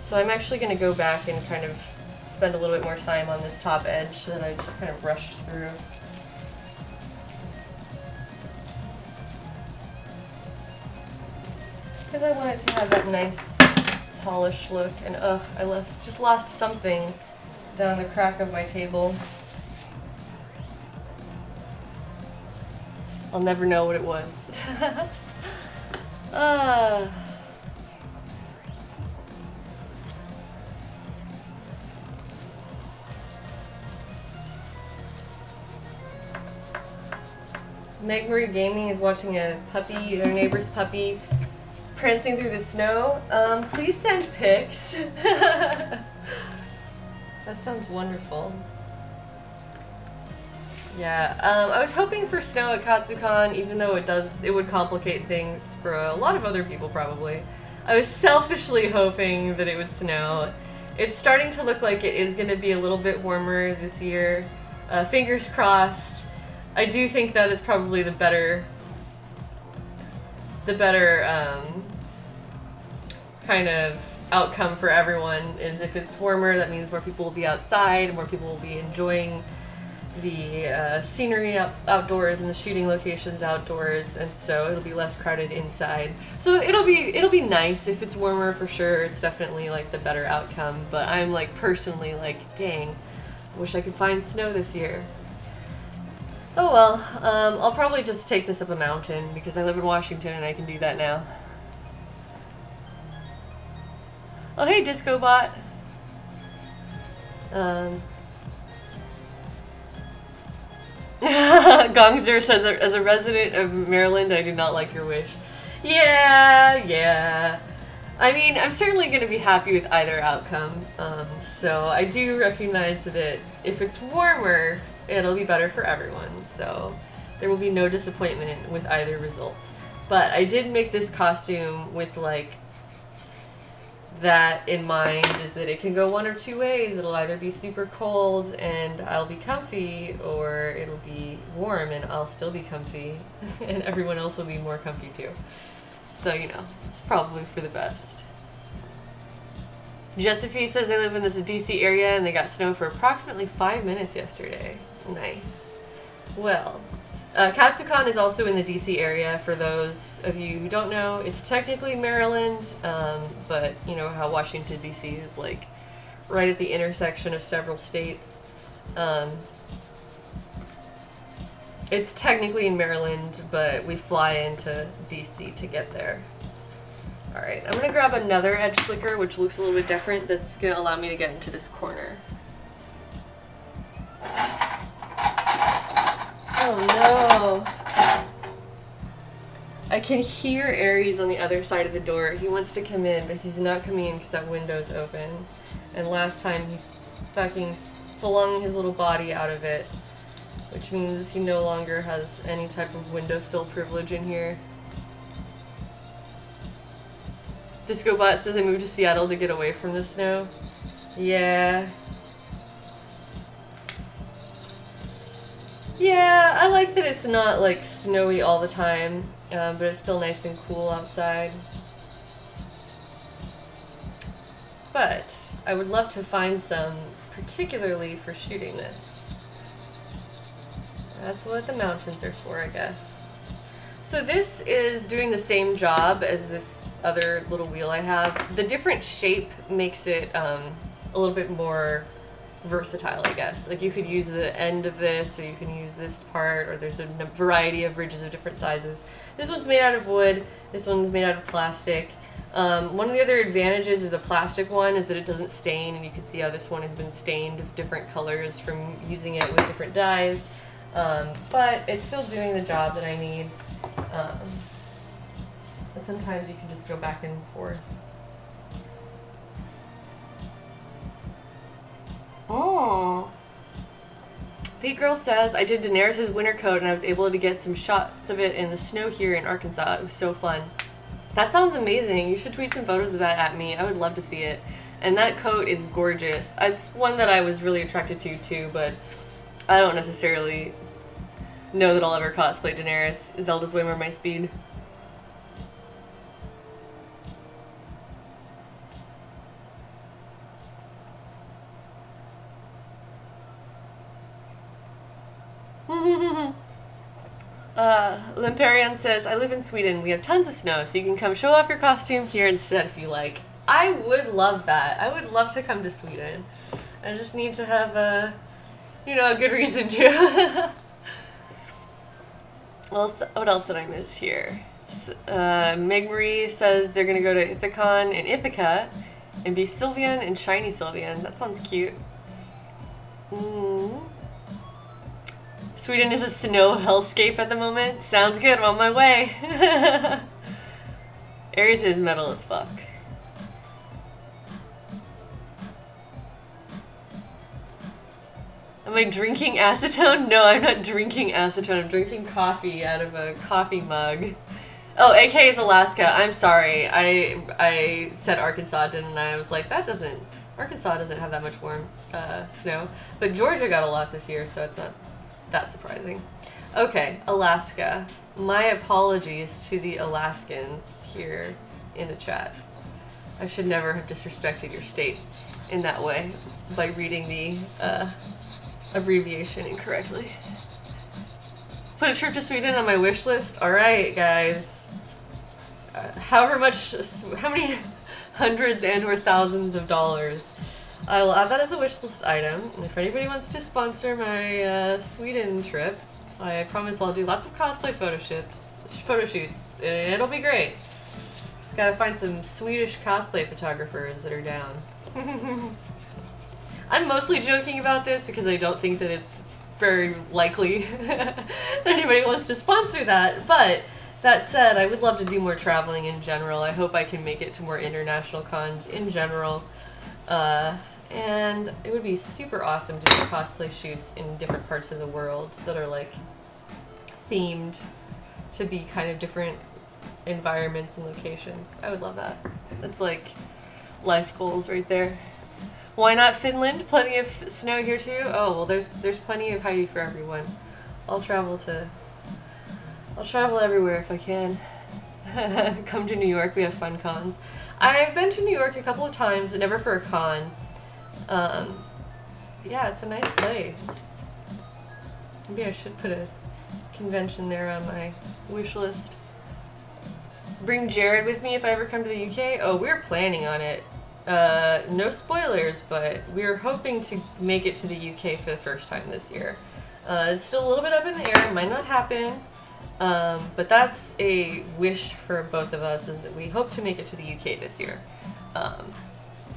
So I'm actually going to go back and kind of spend a little bit more time on this top edge that I just kind of rushed through. Because I want it to have that nice polished look, and I just lost something down the crack of my table. I'll never know what it was. Meg Marie Gaming is watching a puppy, their neighbor's puppy, prancing through the snow. Please send pics. That sounds wonderful. Yeah, I was hoping for snow at Katsucon, even though it would complicate things for a lot of other people probably. I was selfishly hoping that it would snow. It's starting to look like it is going to be a little bit warmer this year. Fingers crossed. I do think that is probably the better kind of outcome for everyone, is if it's warmer, that means more people will be outside, more people will be enjoying the scenery outdoors and the shooting locations outdoors, and so it'll be less crowded inside. So it'll be nice if it's warmer for sure. It's definitely like the better outcome, but I'm like personally like, dang, wish I could find snow this year. Oh well, I'll probably just take this up a mountain because I live in Washington and I can do that now. Oh hey, Disco Bot. Gongzer says, as a resident of Maryland, I do not like your wish. Yeah. I mean, I'm certainly going to be happy with either outcome. So I do recognize that if it's warmer, it'll be better for everyone. So there will be no disappointment with either result. But I did make this costume with like that in mind, is that it can go one or two ways. It'll either be super cold and I'll be comfy, or it'll be warm and I'll still be comfy and everyone else will be more comfy too. So, you know, it's probably for the best. Josephine says they live in this DC area and they got snow for approximately 5 minutes yesterday. Nice. Well, Katsucon is also in the DC area, for those of you who don't know. It's technically Maryland, but you know how Washington DC is like right at the intersection of several states. It's technically in Maryland, but we fly into DC to get there. Alright, I'm gonna grab another edge slicker, which looks a little bit different, that's gonna allow me to get into this corner. Oh no! I can hear Aries on the other side of the door. He wants to come in, but he's not coming in because that window's open. And last time he fucking flung his little body out of it, which means he no longer has any type of windowsill privilege in here. DiscoBot says I moved to Seattle to get away from the snow. Yeah. Yeah, I like that it's not like snowy all the time, but it's still nice and cool outside. But I would love to find some, particularly for shooting this. That's what the mountains are for, I guess. So this is doing the same job as this other little wheel I have. The different shape makes it a little bit more versatile, I guess. Like you could use the end of this, or you can use this part, or there's a variety of ridges of different sizes. This one's made out of wood, this one's made out of plastic. One of the other advantages of the plastic one is that it doesn't stain, and you can see how this one has been stained with different colors from using it with different dyes. But it's still doing the job that I need. But sometimes you can just go back and forth. Oh. Pete Girl says, I did Daenerys' winter coat and I was able to get some shots of it in the snow here in Arkansas. It was so fun. That sounds amazing. You should tweet some photos of that at me. I would love to see it. And that coat is gorgeous. It's one that I was really attracted to too, but I don't necessarily know that I'll ever cosplay Daenerys. Zelda's way more my speed. Limperian says, I live in Sweden. We have tons of snow, so you can come show off your costume here instead if you like. I would love that. I would love to come to Sweden. I just need to have a, you know, a good reason to. What else did I miss here? Meg Marie says they're gonna go to Ithacon in Ithaca and be Sylvian and Shiny Sylvian. That sounds cute. Sweden is a snow hellscape at the moment. Sounds good, I'm on my way. Aries is metal as fuck. Am I drinking acetone? No, I'm not drinking acetone. I'm drinking coffee out of a coffee mug. Oh, AK is Alaska. I'm sorry. I said Arkansas, didn't I? I was like, that doesn't... Arkansas doesn't have that much warm snow. But Georgia got a lot this year, so it's not that surprising. Okay, Alaska. My apologies to the Alaskans here in the chat. I should never have disrespected your state in that way by reading the abbreviation incorrectly. Put a trip to Sweden on my wish list. Alright, guys. How many hundreds and or thousands of dollars. I will add that as a wish list item, and if anybody wants to sponsor my Sweden trip, I promise I'll do lots of cosplay photo shoots, and it'll be great. Just gotta find some Swedish cosplay photographers that are down. I'm mostly joking about this because I don't think that it's very likely that anybody wants to sponsor that, but that said, I would love to do more traveling in general. I hope I can make it to more international cons in general. And it would be super awesome to do cosplay shoots in different parts of the world that are like themed to be kind of different environments and locations. I would love that. That's like life goals right there. Why not Finland? Plenty of snow here too. Oh well, there's plenty of Heidi for everyone. I'll travel everywhere if I can. Come to New York. We have fun cons. I've been to New York a couple of times, but never for a con. Yeah, it's a nice place. Maybe I should put a convention there on my wish list. Bring Jared with me if I ever come to the UK. Oh, we're planning on it. No spoilers, but we're hoping to make it to the UK for the first time this year. It's still a little bit up in the air, it might not happen, but that's a wish for both of us, is that we hope to make it to the UK this year.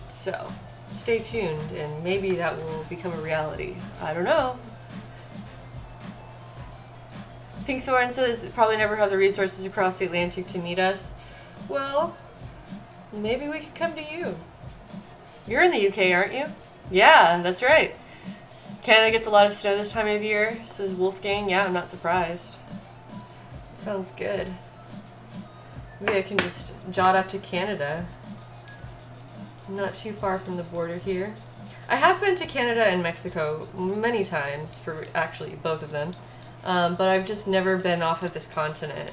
So, stay tuned, and maybe that will become a reality. I don't know. Pinkthorn says, probably never have the resources across the Atlantic to meet us. Well, maybe we could come to you. You're in the UK, aren't you? Yeah, that's right. Canada gets a lot of snow this time of year, says Wolfgang. Yeah, I'm not surprised. Sounds good. Maybe I can just jot up to Canada. Not too far from the border here. I have been to Canada and Mexico many times, for actually both of them, but I've just never been off of this continent.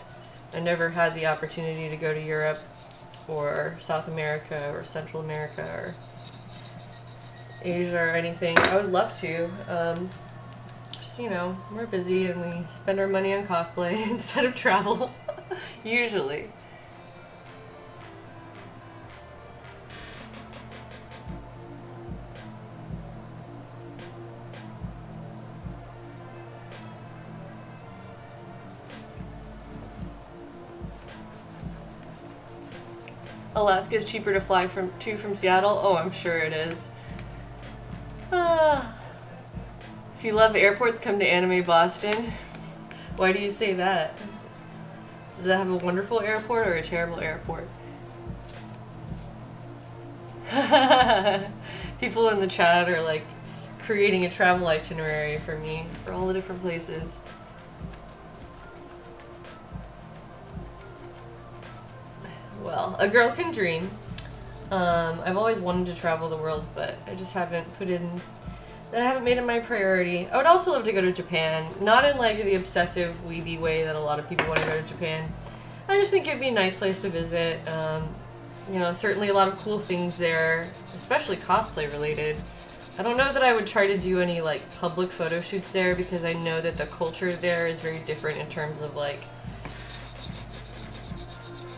I never had the opportunity to go to Europe or South America or Central America or Asia or anything. I would love to. Just, you know, we're busy and we spend our money on cosplay instead of travel, usually. Alaska is cheaper to fly to from Seattle. Oh, I'm sure it is. If you love airports, come to Anime Boston. Why do you say that? Does that have a wonderful airport or a terrible airport? People in the chat are like creating a travel itinerary for me for all the different places. Well, a girl can dream. I've always wanted to travel the world, but I just haven't made it my priority. I would also love to go to Japan, not in like the obsessive weeby way that a lot of people want to go to Japan. I just think it'd be a nice place to visit. You know, certainly a lot of cool things there, especially cosplay related. I don't know that I would try to do any like public photo shoots there, because I know that the culture there is very different in terms of like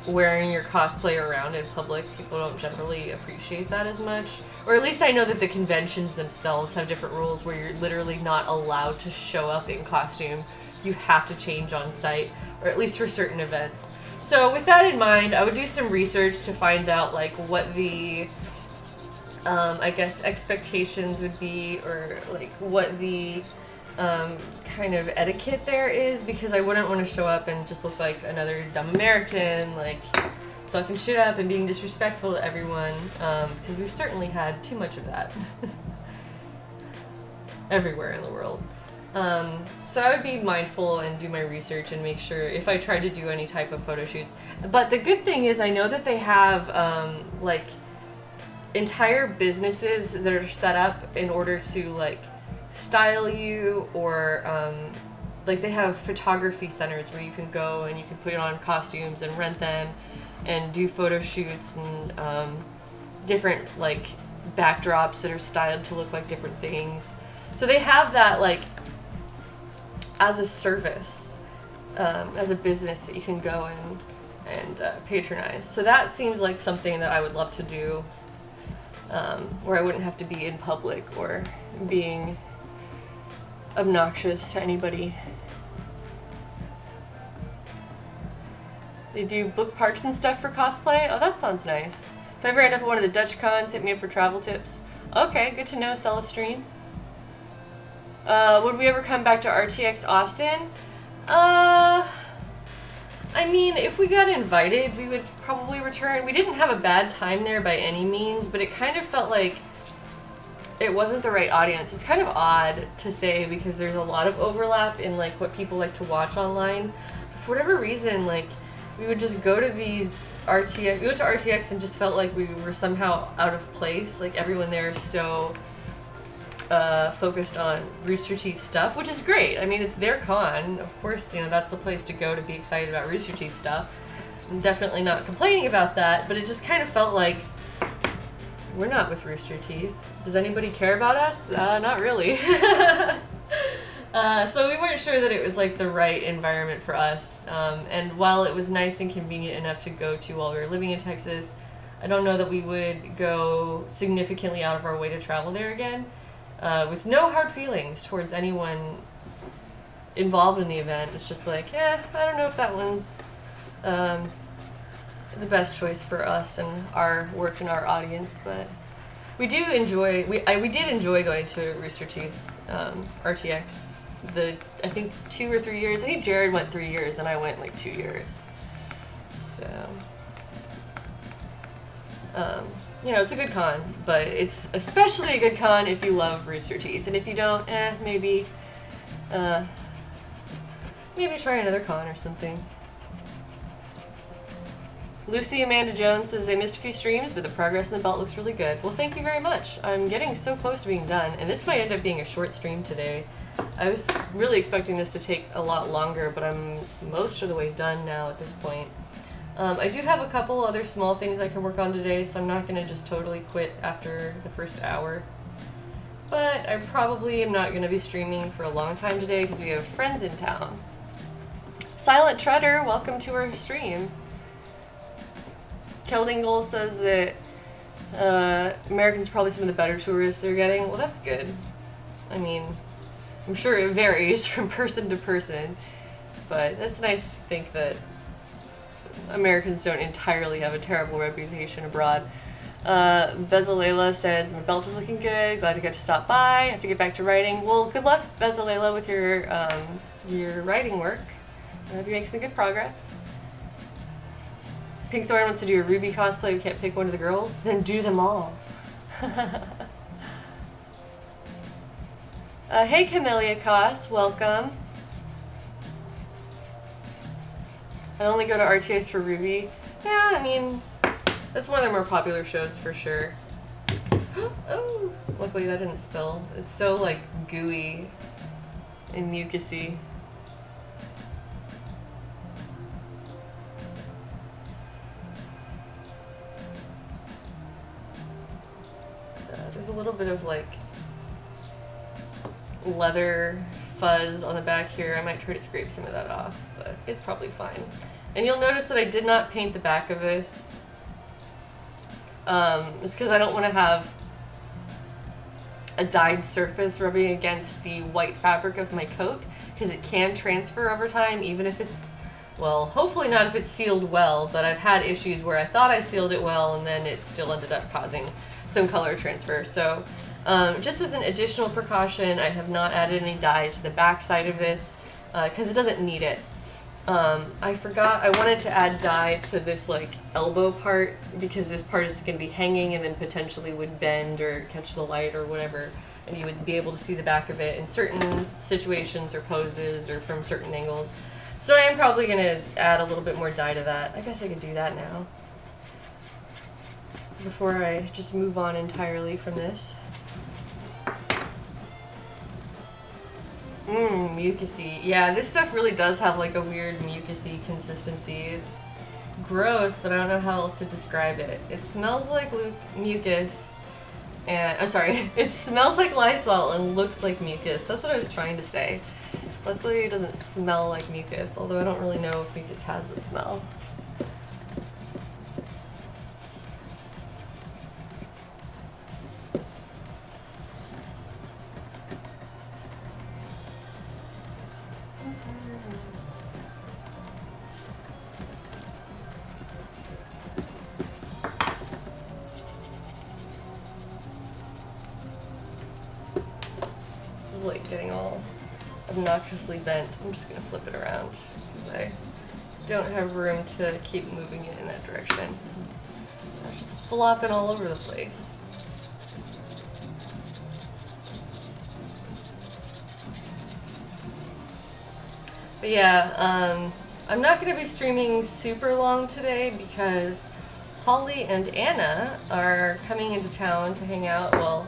wearing your cosplay around in public. People don't generally appreciate that as much. Or at least I know that the conventions themselves have different rules where you're literally not allowed to show up in costume. You have to change on site, or at least for certain events. So with that in mind, I would do some research to find out like what the I guess expectations would be, or like what the kind of etiquette there is, because I wouldn't want to show up and just look like another dumb American, like fucking shit up and being disrespectful to everyone, because we've certainly had too much of that everywhere in the world. So I would be mindful and do my research and make sure if I tried to do any type of photo shoots. But the good thing is I know that they have like entire businesses that are set up in order to like style you, or like they have photography centers where you can go and you can put on costumes and rent them and do photo shoots, and different like backdrops that are styled to look like different things. So they have that like as a service, as a business that you can go and patronize. So that seems like something that I would love to do, where I wouldn't have to be in public or being obnoxious to anybody. They do book parks and stuff for cosplay? Oh, that sounds nice. If I ever end up at one of the Dutch cons, hit me up for travel tips. Okay, good to know, Celestine. Would we ever come back to RTX Austin? I mean, if we got invited, we would probably return. We didn't have a bad time there by any means, but it kind of felt like it wasn't the right audience. It's kind of odd to say because there's a lot of overlap in like what people like to watch online. For whatever reason, like we would just go to these RTX, we went to RTX and just felt like we were somehow out of place. Like everyone there is so focused on Rooster Teeth stuff, which is great. I mean, it's their con. Of course, you know, that's the place to go to be excited about Rooster Teeth stuff. I'm definitely not complaining about that, but it just kind of felt like we're not with Rooster Teeth. Does anybody care about us? Not really. So we weren't sure that it was like the right environment for us. And while it was nice and convenient enough to go to while we were living in Texas, I don't know that we would go significantly out of our way to travel there again, with no hard feelings towards anyone involved in the event. It's just like, I don't know if that one's the best choice for us and our work and our audience, but we do enjoy, we did enjoy going to Rooster Teeth RTX I think 2 or 3 years. I think Jared went 3 years and I went like 2 years. So, you know, it's a good con, but it's especially a good con if you love Rooster Teeth. And if you don't, maybe try another con or something. Lucy Amanda Jones says they missed a few streams, but the progress in the belt looks really good. Well, thank you very much. I'm getting so close to being done, and this might end up being a short stream today. I was really expecting this to take a lot longer, but I'm most of the way done now at this point. I do have a couple other small things I can work on today, so I'm not going to just totally quit after the first hour. But I probably am not going to be streaming for a long time today because we have friends in town. Silent Treader, welcome to our stream. Keldingle says that Americans are probably some of the better tourists they're getting. Well, that's good. I mean, I'm sure it varies from person to person, but it's nice to think that Americans don't entirely have a terrible reputation abroad. Bezalela says, my belt is looking good. Glad you got to stop by. Have to get back to writing. Well, good luck, Bezalela, with your writing work. I hope you make some good progress. Pinkthorn wants to do a Ruby cosplay. We can't pick one of the girls. Then do them all. Hey, Camellia Cost, welcome. I only go to RTS for Ruby. Yeah, I mean, that's one of the more popular shows for sure. Oh, luckily that didn't spill. It's so like gooey and mucusy. There's a little bit of like leather fuzz on the back here. I might try to scrape some of that off, but it's probably fine. And you'll notice that I did not paint the back of this. It's because I don't want to have a dyed surface rubbing against the white fabric of my coat, because it can transfer over time, even if it's, well, hopefully not if it's sealed well, but I've had issues where I thought I sealed it well and then it still ended up causing some color transfer. So just as an additional precaution, I have not added any dye to the back side of this because it doesn't need it. I forgot I wanted to add dye to this like elbow part because this part is going to be hanging and then potentially would bend or catch the light or whatever, and you would be able to see the back of it in certain situations or poses or from certain angles. So I am probably going to add a little bit more dye to that. I guess I could do that now before I just move on entirely from this. Mucusy. Yeah, this stuff really does have like a weird mucusy consistency. It's gross, but I don't know how else to describe it. It smells like mucus, and I'm sorry, it smells like Lysol and looks like mucus. That's what I was trying to say. Luckily it doesn't smell like mucus, although I don't really know if mucus has a smell. Like getting all obnoxiously bent. I'm just gonna flip it around because I don't have room to keep moving it in that direction. It's just flopping all over the place. But yeah, I'm not gonna be streaming super long today because Holly and Anna are coming into town to hang out. Well,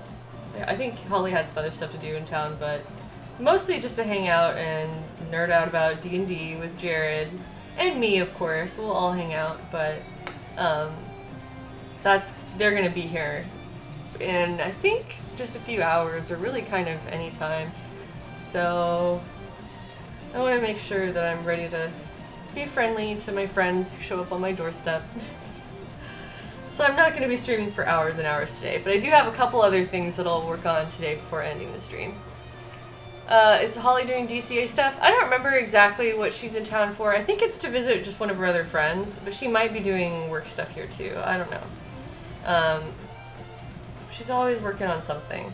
I think Holly had some other stuff to do in town, but mostly just to hang out and nerd out about D&D with Jared and me, of course. We'll all hang out, but they're gonna be here in I think just a few hours, or really kind of any time. So I want to make sure that I'm ready to be friendly to my friends who show up on my doorstep. So I'm not going to be streaming for hours and hours today, but I do have a couple other things that I'll work on today before ending the stream. Is Holly doing DCA stuff? I don't remember exactly what she's in town for. I think it's to visit just one of her other friends, but she might be doing work stuff here too. I don't know. She's always working on something.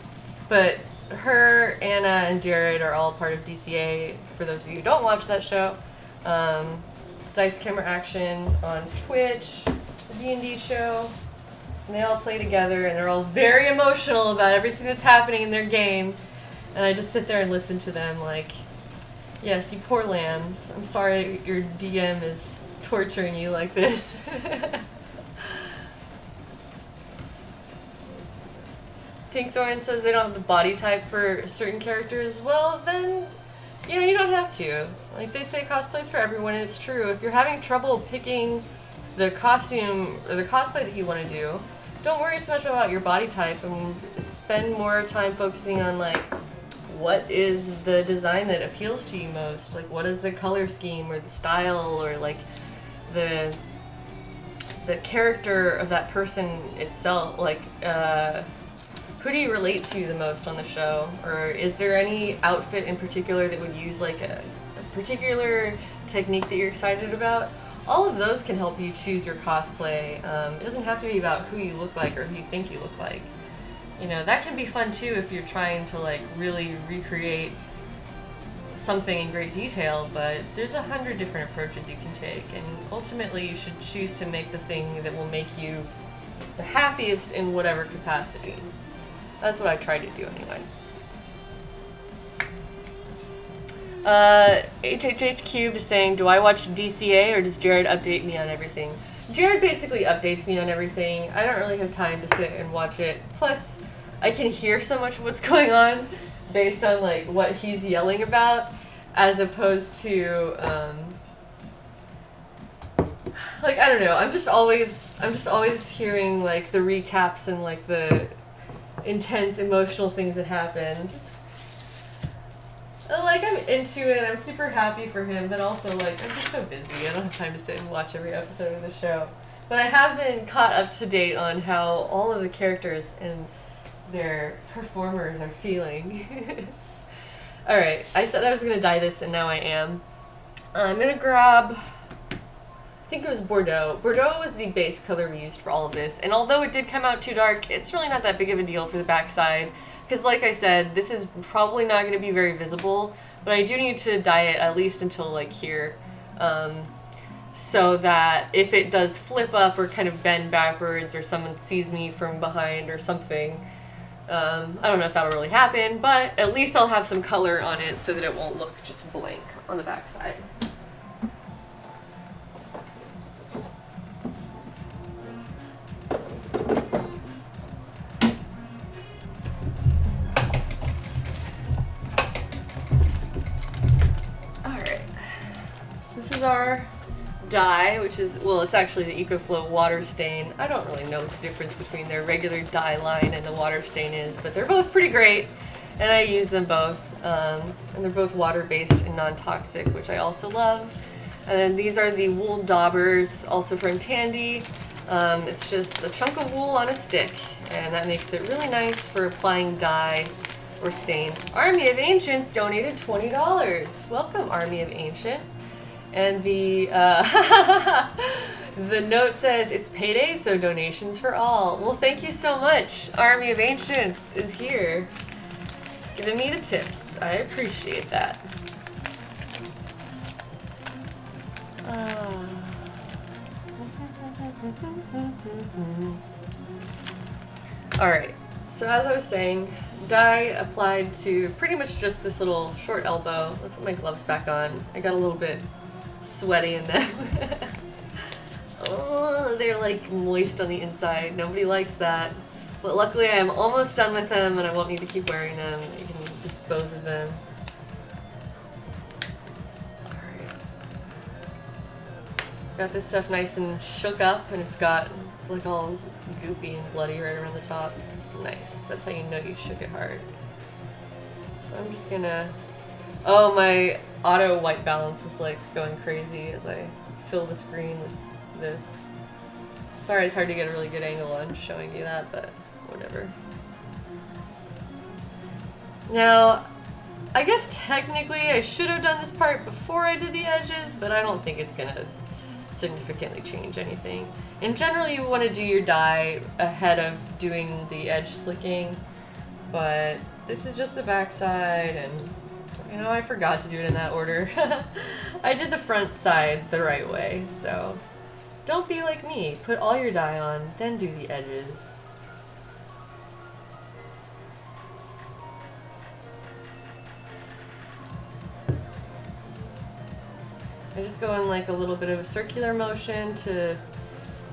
But her, Anna, and Jared are all part of DCA, for those of you who don't watch that show. It's Dice Camera Action on Twitch, the D&D show. And they all play together, and they're all very emotional about everything that's happening in their game. And I just sit there and listen to them like, yes, you poor lambs. I'm sorry your DM is torturing you like this. Pinkthorn says they don't have the body type for certain characters. Well, then, you know, you don't have to. Like, they say cosplay's for everyone, and it's true. If you're having trouble picking the costume or the cosplay that you want to do, don't worry so much about your body type and spend more time focusing on, like, what is the design that appeals to you most? Like, what is the color scheme or the style or, like, the character of that person itself? Like, who do you relate to the most on the show? Or is there any outfit in particular that would use, like, a particular technique that you're excited about? All of those can help you choose your cosplay. It doesn't have to be about who you look like or who you think you look like. You know, that can be fun too if you're trying to, like, really recreate something in great detail, but there's 100 different approaches you can take, and ultimately you should choose to make the thing that will make you the happiest in whatever capacity. That's what I try to do anyway. HHH Cubed is saying, do I watch DCA or does Jared update me on everything? Jared basically updates me on everything. I don't really have time to sit and watch it. Plus, I can hear so much of what's going on based on, like, what he's yelling about, as opposed to, like, I don't know. I'm just always hearing, like, the recaps and, like, the intense emotional things that happened. And, like, I'm into it, I'm super happy for him, but also, like, I'm just so busy. I don't have time to sit and watch every episode of the show. But I have been caught up to date on how all of the characters and their performers are feeling. Alright, I said I was going to dye this, and now I am. I'm going to grab, I think it was Bordeaux. Bordeaux was the base color we used for all of this, and although it did come out too dark, it's really not that big of a deal for the backside. Because like I said, this is probably not going to be very visible, but I do need to dye it at least until, like, here. So that if it does flip up or kind of bend backwards or someone sees me from behind or something, I don't know if that will really happen, but at least I'll have some color on it so that it won't look just blank on the backside. This is our dye, which is, well, it's actually the EcoFlow water stain. I don't really know what the difference between their regular dye line and the water stain is, but they're both pretty great, and I use them both. And they're both water-based and non-toxic, which I also love. And then these are the wool daubers, also from Tandy. It's just a chunk of wool on a stick, and that makes it really nice for applying dye or stains. Army of Ancients donated $20. Welcome, Army of Ancients. And the the note says, it's payday, so donations for all. Well, thank you so much. Army of Ancients is here, giving me the tips. I appreciate that. Alright, so as I was saying, dye applied to pretty much just this little short elbow. I'll put my gloves back on. I got a little bit sweaty in them. Oh, they're like moist on the inside. Nobody likes that. But luckily I am almost done with them and I won't need to keep wearing them. I can dispose of them. Alright. Got this stuff nice and shook up, and it's like all goopy and bloody right around the top. Nice. That's how you know you shook it hard. So I'm just gonna... Oh, my auto white balance is like going crazy as I fill the screen with this. Sorry it's hard to get a really good angle on showing you that, but whatever. Now, I guess technically I should have done this part before I did the edges, but I don't think it's gonna significantly change anything. In general, you want to do your dye ahead of doing the edge slicking, but this is just the back side, and you know, I forgot to do it in that order. I did the front side the right way, so don't be like me. Put all your dye on, then do the edges. I just go in like a little bit of a circular motion to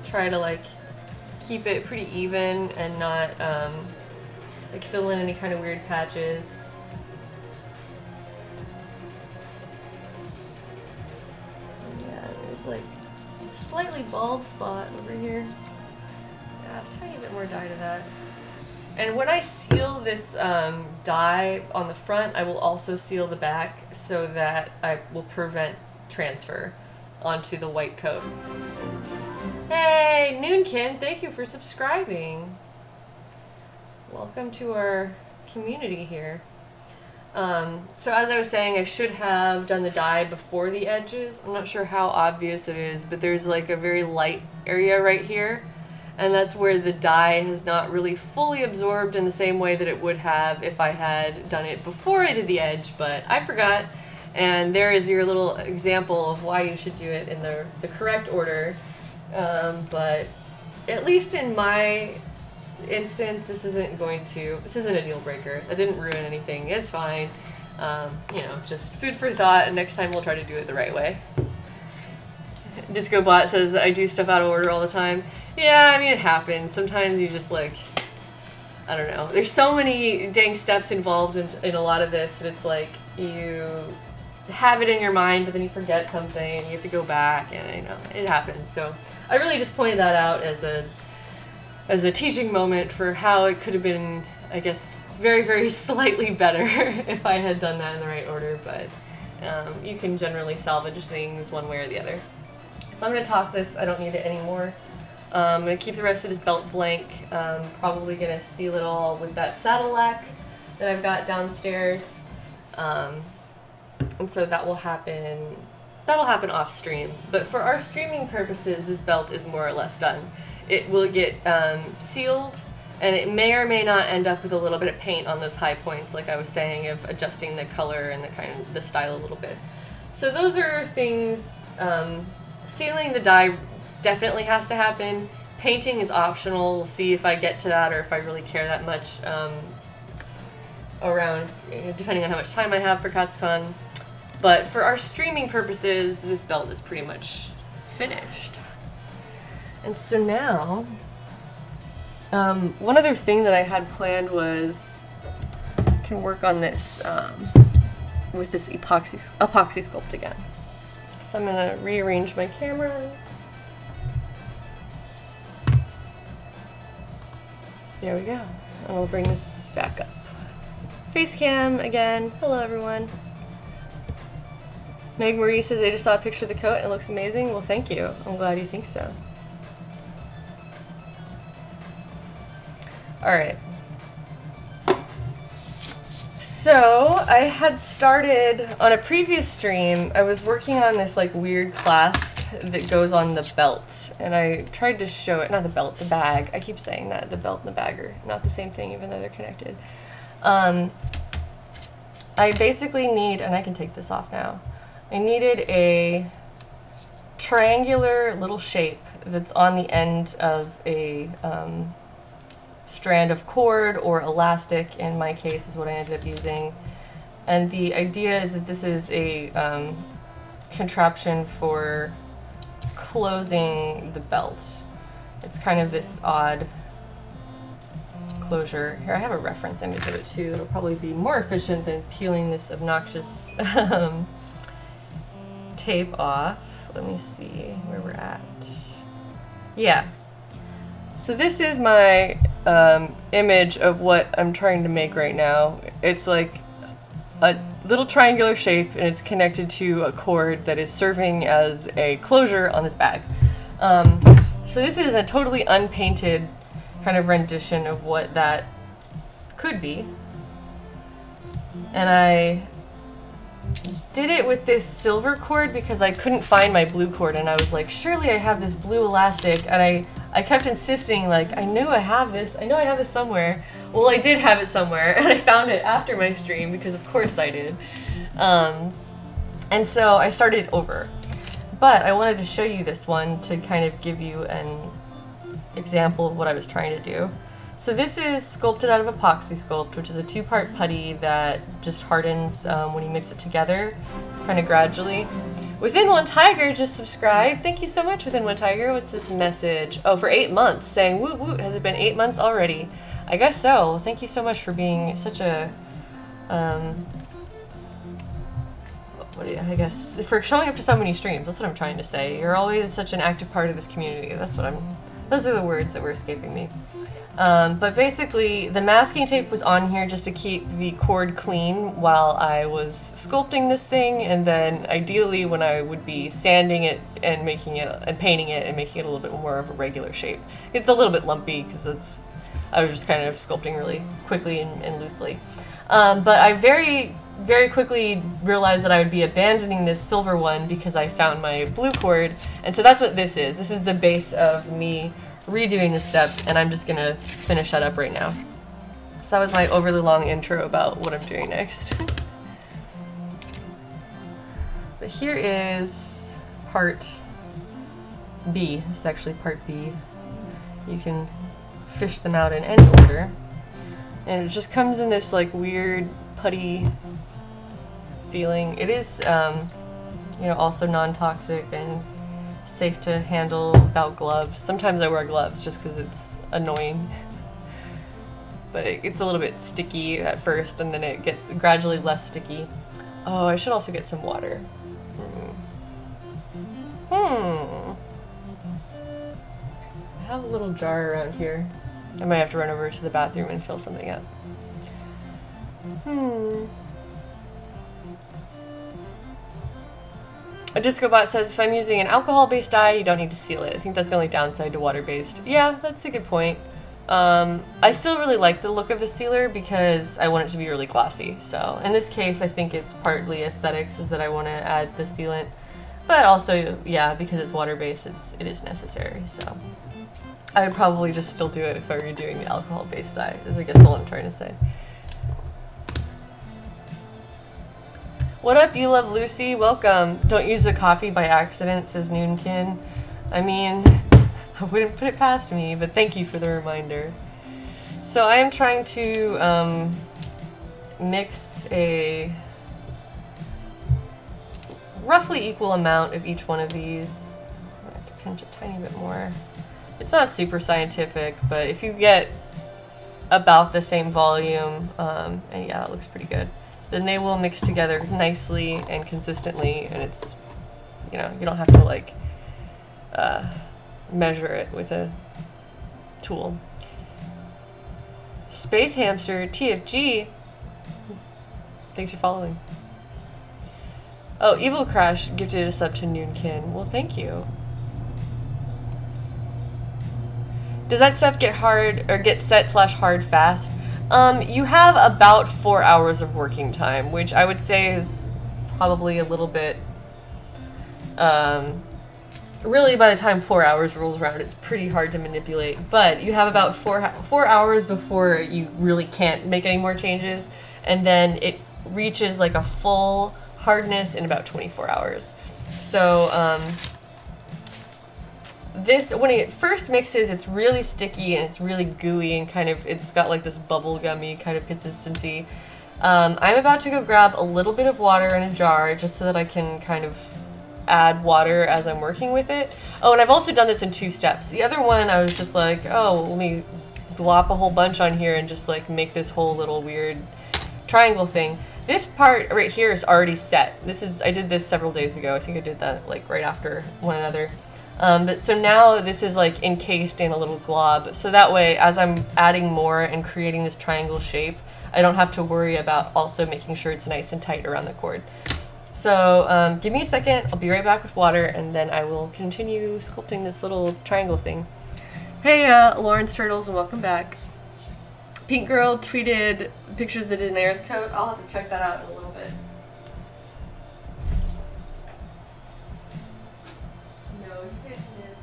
try to like keep it pretty even and not like fill in any kind of weird patches. Yeah, there's like a slightly bald spot over here. Add a tiny bit more dye to that. And when I seal this dye on the front, I will also seal the back so that I will prevent transfer onto the white coat. Hey, Noonkin, thank you for subscribing. Welcome to our community here. So as I was saying, I should have done the dye before the edges. I'm not sure how obvious it is, but there's like a very light area right here, and that's where the dye has not really fully absorbed in the same way that it would have if I had done it before I did the edge, but I forgot. And there is your little example of why you should do it in the correct order. But at least in my instance, this isn't a deal breaker. That didn't ruin anything. It's fine. You know, just food for thought, and next time we'll try to do it the right way. DiscoBot says, I do stuff out of order all the time. Yeah, I mean, it happens. Sometimes you just like, I don't know. There's so many dang steps involved in a lot of this, and it's like you have it in your mind, but then you forget something, you have to go back, and you know, it happens. So I really just pointed that out as a teaching moment for how it could have been, I guess, very, very slightly better if I had done that in the right order, but you can generally salvage things one way or the other. So I'm going to toss this. I don't need it anymore. I'm going to keep the rest of this belt blank. Probably going to seal it all with that saddle lac that I've got downstairs. And so that will happen off stream. But for our streaming purposes, this belt is more or less done. It will get sealed, and it may or may not end up with a little bit of paint on those high points, like I was saying, of adjusting the color and the style a little bit. So those are things. Sealing the dye definitely has to happen. Painting is optional. We'll see if I get to that or if I really care that much around, depending on how much time I have for KatsuCon. But for our streaming purposes, this belt is pretty much finished. And so now, one other thing that I had planned was I can work on this with this epoxy sculpt again. So I'm going to rearrange my cameras. There we go. And we'll bring this back up. Face cam again. Hello everyone. Meg Marie says, I just saw a picture of the coat and it looks amazing. Well, thank you. I'm glad you think so. Alright. So, I had started, on a previous stream, I was working on this like weird clasp that goes on the belt. And I tried to show it, not the belt, the bag. I keep saying that, the belt and the bag are not the same thing even though they're connected. I basically need, and I can take this off now, I needed a triangular little shape that's on the end of a strand of cord or elastic, in my case is what I ended up using. And the idea is that this is a contraption for closing the belt. It's kind of this odd closure. Here, I have a reference image of it too. It'll probably be more efficient than peeling this obnoxious tape off. Let me see where we're at. Yeah. So this is my image of what I'm trying to make right now. It's like a little triangular shape, and it's connected to a cord that is serving as a closure on this bag. So this is a totally unpainted kind of rendition of what that could be. And I did it with this silver cord because I couldn't find my blue cord, and I was like, surely I have this blue elastic, and I kept insisting, like, I know I have this somewhere. Well, I did have it somewhere, and I found it after my stream, because of course I did. And so I started over. But I wanted to show you this one to kind of give you an example of what I was trying to do. So this is sculpted out of Epoxy Sculpt, which is a 2-part putty that just hardens when you mix it together, kind of gradually. Within One Tiger just subscribed. Thank you so much, Within One Tiger. What's this message? Oh, for 8 months, saying woot woot. Has it been 8 months already? I guess so. Thank you so much for being such a, I guess, for showing up to so many streams. That's what I'm trying to say. You're always such an active part of this community. Those are the words that were escaping me. But basically, the masking tape was on here just to keep the cord clean while I was sculpting this thing, and then ideally when I would be sanding it and making it and painting it and making it a little bit more of a regular shape. It's a little bit lumpy because I was just kind of sculpting really quickly and loosely. But I very quickly realized that I would be abandoning this silver one because I found my blue cord, and so that's what this is. This is the base of me redoing this step, and I'm just gonna finish that up right now. So that was my overly long intro about what I'm doing next. So here is part B. This is actually part B. You can fish them out in any order. And it just comes in this like weird putty feeling. It is, you know, also non-toxic and safe to handle without gloves. Sometimes I wear gloves just because it's annoying. But it's a little bit sticky at first, and then it gets gradually less sticky. Oh, I should also get some water. I have a little jar around here. I might have to run over to the bathroom and fill something up. A DiscoBot says, if I'm using an alcohol-based dye, you don't need to seal it. I think that's the only downside to water-based. Yeah, that's a good point. I still really like the look of the sealer because I want it to be really glossy. So in this case, I think it's partly aesthetics, is that I want to add the sealant. But also, yeah, because it's water-based, it is necessary. So I would probably just still do it if I were doing the alcohol-based dye, is I guess all I'm trying to say. What up, You Love Lucy? Welcome. Don't use the coffee by accident, says Noonkin. I mean, I wouldn't put it past me, but thank you for the reminder. So I am trying to mix a roughly equal amount of each one of these. I have to pinch a tiny bit more. It's not super scientific, but if you get about the same volume, and yeah, that looks pretty good, then they will mix together nicely and consistently, and it's, you know, you don't have to like measure it with a tool. Space Hamster TFG, thanks for following. Oh, Evil Crash gifted a sub to Noonkin. Well, thank you. Does that stuff get hard or get set/hard fast? You have about 4 hours of working time, which I would say is probably a little bit, really by the time 4 hours rolls around, it's pretty hard to manipulate, but you have about four hours before you really can't make any more changes, and then it reaches like a full hardness in about 24 hours. So, this, when it first mixes, it's really sticky and it's really gooey and kind of, it's got like this bubble gummy kind of consistency. I'm about to go grab a little bit of water in a jar just so that I can kind of add water as I'm working with it. Oh, and I've also done this in 2 steps. The other one, I was just like, oh, let me glop a whole bunch on here and just like make this whole little weird triangle thing. This part right here is already set. This is, I did this several days ago. I think I did that like right after one another. But so now this is like encased in a little glob, so that way as I'm adding more and creating this triangle shape, I don't have to worry about also making sure it's nice and tight around the cord. So give me a second, I'll be right back with water, and then I will continue sculpting this little triangle thing. Hey Lawrence Turtles, and welcome back. Pink Girl tweeted pictures of the Daenerys coat. I'll have to check that out in a little bit. No, you can't knit.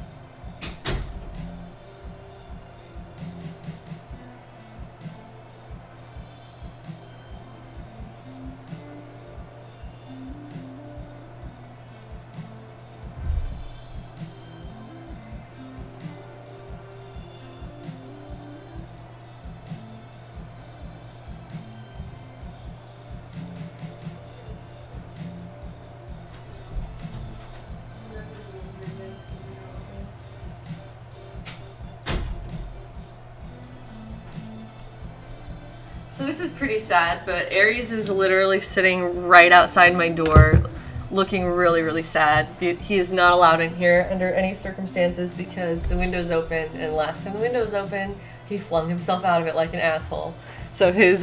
So this is pretty sad, but Aries is literally sitting right outside my door looking really, really sad. He is not allowed in here under any circumstances because the window's open, and last time the window was open, he flung himself out of it like an asshole. So his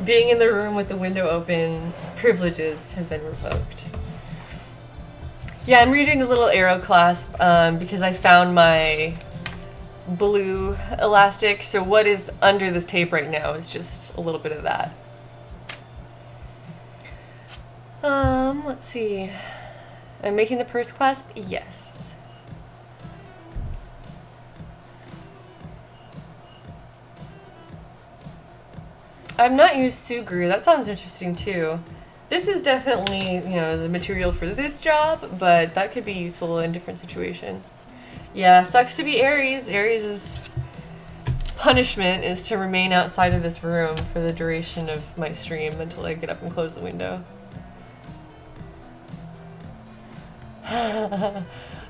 being in the room with the window open privileges have been revoked. Yeah, I'm redoing the little arrow clasp because I found my blue elastic, so what is under this tape right now is just a little bit of that. Let's see. I'm making the purse clasp? Yes. I've not used Sugru. That sounds interesting too. This is definitely, you know, the material for this job, but that could be useful in different situations. Yeah, sucks to be Aries. Aries' punishment is to remain outside of this room for the duration of my stream until I get up and close the window.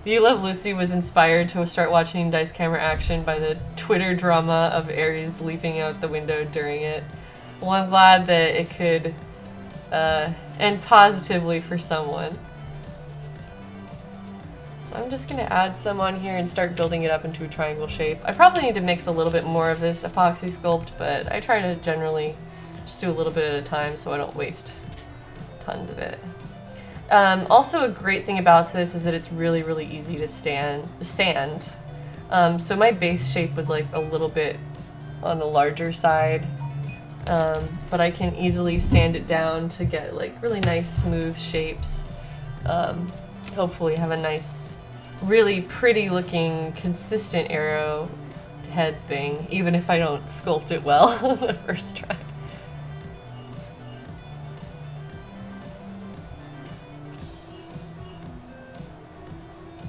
You Love Lucy was inspired to start watching Dice Camera Action by the Twitter drama of Aries leaping out the window during it. Well, I'm glad that it could end positively for someone. So I'm just going to add some on here and start building it up into a triangle shape. I probably need to mix a little bit more of this epoxy sculpt, but I try to generally just do a little bit at a time so I don't waste tons of it. Also a great thing about this is that it's really, really easy to sand. So my base shape was like a little bit on the larger side, but I can easily sand it down to get like really nice smooth shapes. Hopefully have a nice, really pretty looking consistent arrow head thing, even if I don't sculpt it well the first try.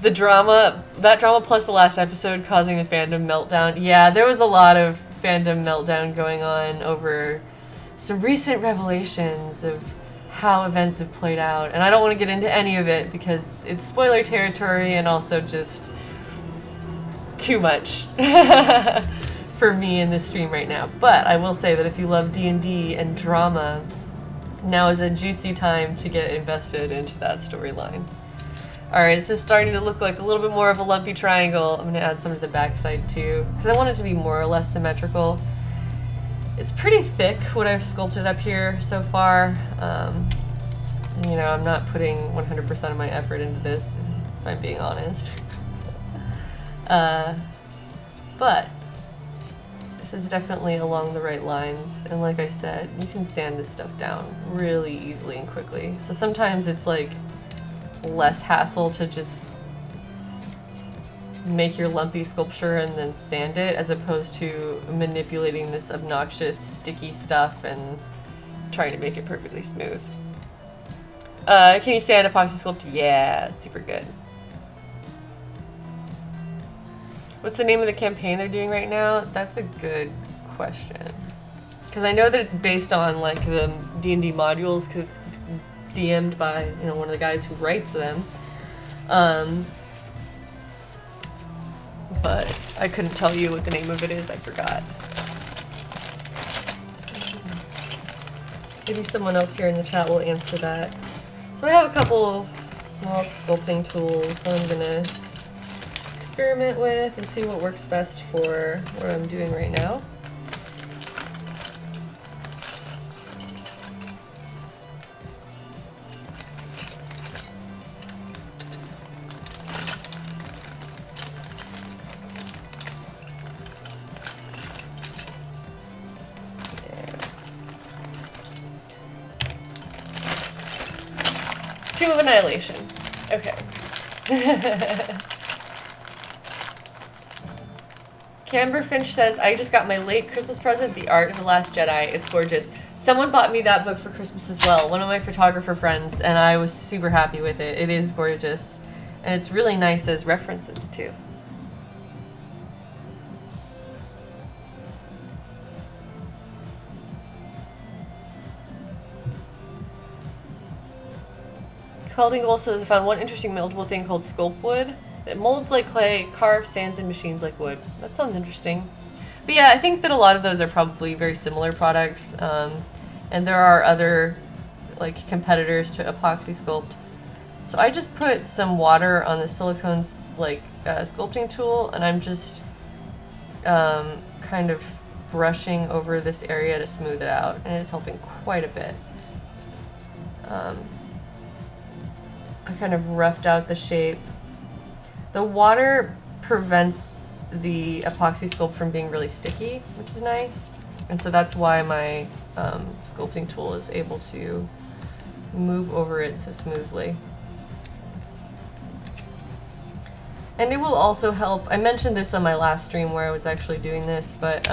The drama, that drama plus the last episode causing the fandom meltdown. Yeah, there was a lot of fandom meltdown going on over some recent revelations of how events have played out, and I don't want to get into any of it because it's spoiler territory and also just too much for me in this stream right now. But I will say that if you love D&D and drama, now is a juicy time to get invested into that storyline. Alright, this is starting to look like a little bit more of a lumpy triangle. I'm going to add some to the backside too, because I want it to be more or less symmetrical. It's pretty thick, what I've sculpted up here so far. You know, I'm not putting 100% of my effort into this, if I'm being honest. But this is definitely along the right lines, and like I said, you can sand this stuff down really easily and quickly. So sometimes it's like less hassle to just make your lumpy sculpture and then sand it, as opposed to manipulating this obnoxious sticky stuff and trying to make it perfectly smooth. Can you sand epoxy sculpt? Yeah, super good. What's the name of the campaign they're doing right now? That's a good question. Because I know that it's based on like the D&D modules, because it's DM'd by, you know, one of the guys who writes them. But I couldn't tell you what the name of it is, I forgot. Maybe someone else here in the chat will answer that. So I have a couple small sculpting tools that I'm gonna experiment with and see what works best for what I'm doing right now. Tomb of Annihilation. Okay. Camber Finch says, I just got my late Christmas present, The Art of the Last Jedi. It's gorgeous. Someone bought me that book for Christmas as well, one of my photographer friends, and I was super happy with it. It is gorgeous. And it's really nice as references, too. Sculpting also says, I found one interesting moldable thing called Sculpt Wood. It molds like clay, carves, sands, and machines like wood. That sounds interesting. But yeah, I think that a lot of those are probably very similar products. And there are other like competitors to Epoxy Sculpt. So I just put some water on the silicone sculpting tool, and I'm just kind of brushing over this area to smooth it out, and it's helping quite a bit. I kind of roughed out the shape. The water prevents the epoxy sculpt from being really sticky, which is nice. And so that's why my sculpting tool is able to move over it so smoothly. And it will also help, I mentioned this on my last stream where I was actually doing this, but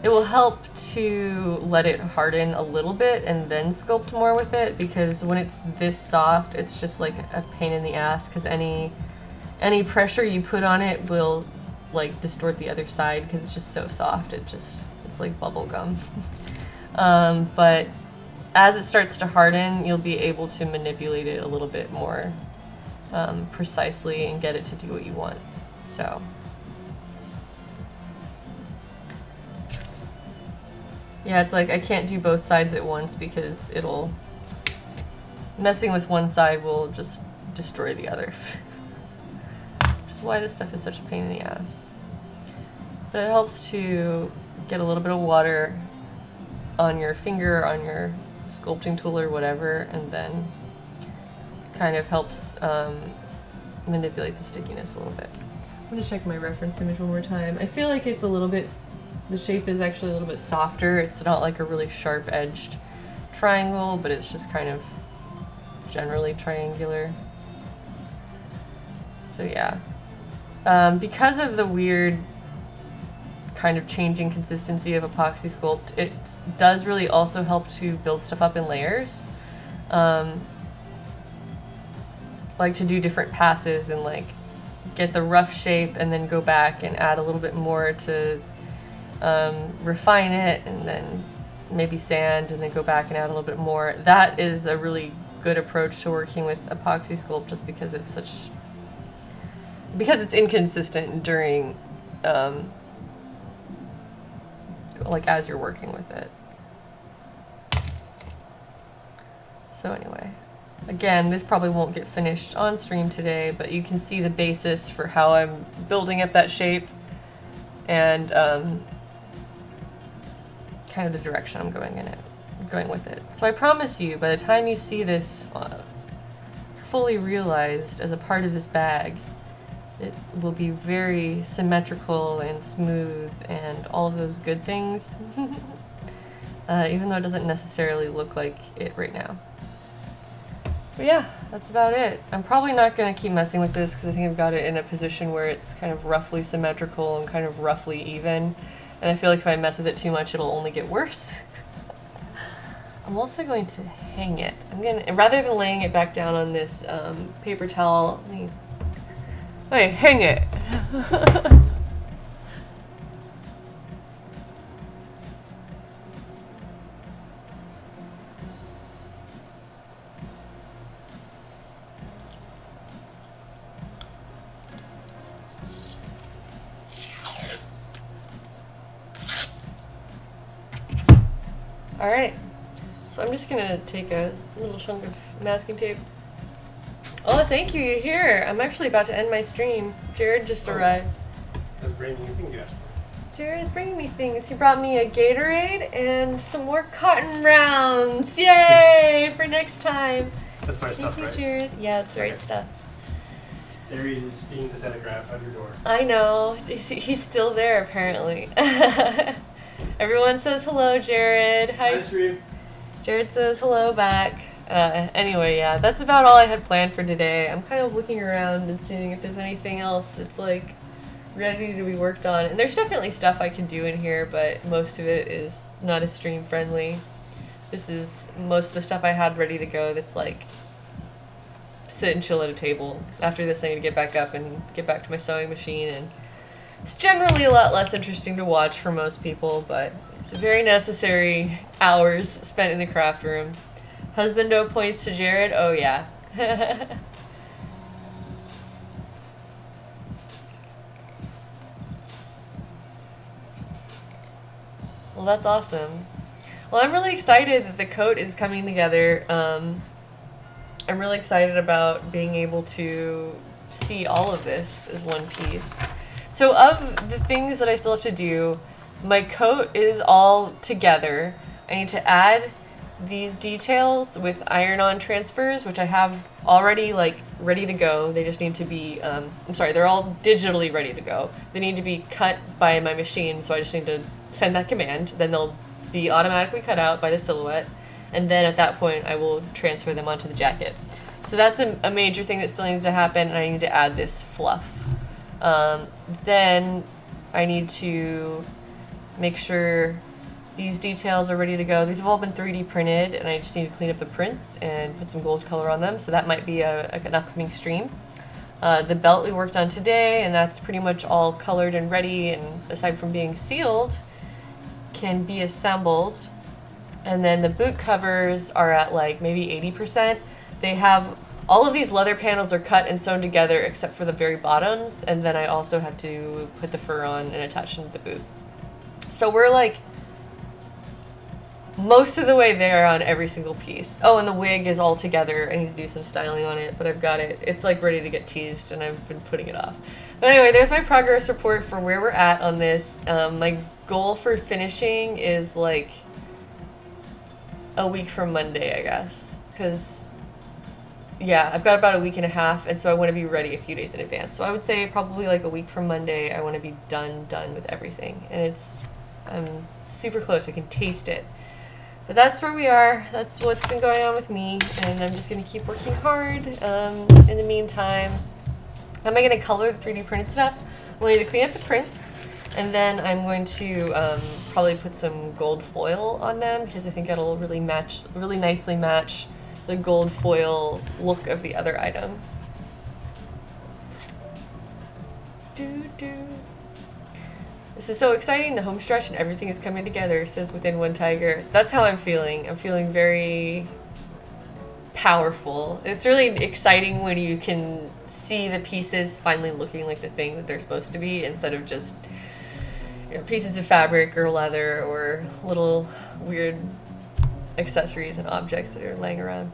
it will help to let it harden a little bit and then sculpt more with it, because when it's this soft, it's just like a pain in the ass, because any pressure you put on it will like distort the other side because it's just so soft. It's like bubble gum. But as it starts to harden, you'll be able to manipulate it a little bit more precisely and get it to do what you want. So. Yeah, it's like I can't do both sides at once because messing with one side will just destroy the other. Which is why this stuff is such a pain in the ass. But it helps to get a little bit of water on your finger, on your sculpting tool or whatever, and then kind of helps manipulate the stickiness a little bit. I'm gonna check my reference image one more time. I feel like it's a little bit, the shape is actually a little bit softer. It's not like a really sharp-edged triangle, but it's just kind of generally triangular. So yeah. Because of the weird kind of changing consistency of epoxy sculpt, it does really also help to build stuff up in layers. Like to do different passes and like get the rough shape and then go back and add a little bit more to refine it, and then maybe sand and then go back and add a little bit more. That is a really good approach to working with epoxy sculpt, just because it's because it's inconsistent during like as you're working with it. So anyway, again, this probably won't get finished on stream today, but you can see the basis for how I'm building up that shape and kind of the direction I'm going with it. So I promise you, by the time you see this fully realized as a part of this bag, it will be very symmetrical and smooth and all of those good things, even though it doesn't necessarily look like it right now. But yeah, that's about it. I'm probably not going to keep messing with this because I think I've got it in a position where it's kind of roughly symmetrical and kind of roughly even. And I feel like if I mess with it too much, it'll only get worse. I'm also going to hang it. Rather than laying it back down on this paper towel, let me hang it. Alright, so I'm just gonna take a little chunk of masking tape. Oh, thank you, you're here. I'm actually about to end my stream. Jared just arrived. I was bringing you things you asked for. Jared's bringing me things. He brought me a Gatorade and some more cotton rounds. Yay! For next time. That's the right stuff, Thank right? you, Jared. Yeah, it's the right stuff. There he is being pathetic right outside your door. I know. He's still there, apparently. Everyone says hello, Jared. Hi, stream. Jared says hello back. Anyway, yeah, that's about all I had planned for today. I'm kind of looking around and seeing if there's anything else that's like ready to be worked on. And there's definitely stuff I can do in here, but most of it is not as stream friendly. This is most of the stuff I had ready to go that's like sit and chill at a table. After this I need to get back up and get back to my sewing machine, and it's generally a lot less interesting to watch for most people, but it's very necessary hours spent in the craft room. Husbando points to Jared. Oh yeah. Well, that's awesome. Well, I'm really excited that the coat is coming together. I'm really excited about being able to see all of this as one piece. So of the things that I still have to do, my coat is all together. I need to add these details with iron-on transfers, which I have already like ready to go. They just need to be, I'm sorry, they're all digitally ready to go. They need to be cut by my machine, so I just need to send that command. Then they'll be automatically cut out by the silhouette, and then at that point I will transfer them onto the jacket. So that's a major thing that still needs to happen, and I need to add this fluff. Then I need to make sure these details are ready to go. These have all been 3D printed, and I just need to clean up the prints and put some gold color on them, so that might be an upcoming stream. The belt we worked on today, and that's pretty much all colored and ready, and aside from being sealed, can be assembled. And then the boot covers are at like maybe 80%. They have, all of these leather panels are cut and sewn together except for the very bottoms, and then I also had to put the fur on and attach them to the boot. So we're like most of the way there on every single piece. Oh, and the wig is all together. I need to do some styling on it, but I've got it. It's like ready to get teased, and I've been putting it off. But anyway, there's my progress report for where we're at on this. My goal for finishing is like a week from Monday, I guess, because yeah, I've got about a week and a half, and so I want to be ready a few days in advance. So I would say probably like a week from Monday I want to be done with everything, and I'm super close. I can taste it. But that's where we are. That's what's been going on with me, and I'm just going to keep working hard. In the meantime, how am I going to color the 3D printed stuff? Well, I need to clean up the prints, and then I'm going to probably put some gold foil on them, because I think that'll really nicely match the gold foil look of the other items. This is so exciting, the home stretch and everything is coming together, says Within One Tiger. That's how I'm feeling. I'm feeling very powerful. It's really exciting when you can see the pieces finally looking like the thing that they're supposed to be, instead of just, you know, pieces of fabric or leather or little weird accessories and objects that are laying around.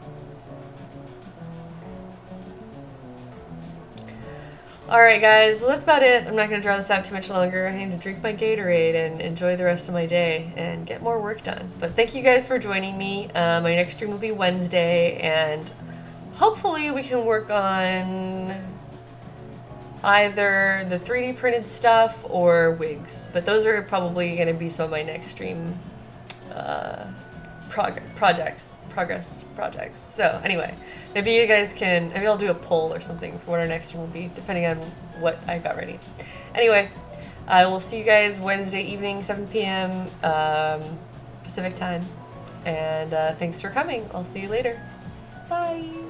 Alright guys, well that's about it. I'm not going to draw this out too much longer. I need to drink my Gatorade and enjoy the rest of my day and get more work done. But thank you guys for joining me. My next stream will be Wednesday, and hopefully we can work on either the 3D printed stuff or wigs. But those are probably going to be some of my next stream progress projects. So anyway, maybe you guys can, maybe I'll do a poll or something for what our next one will be, depending on what I got ready. Anyway, I will see you guys Wednesday evening, 7 p.m. Pacific time. And thanks for coming. I'll see you later. Bye.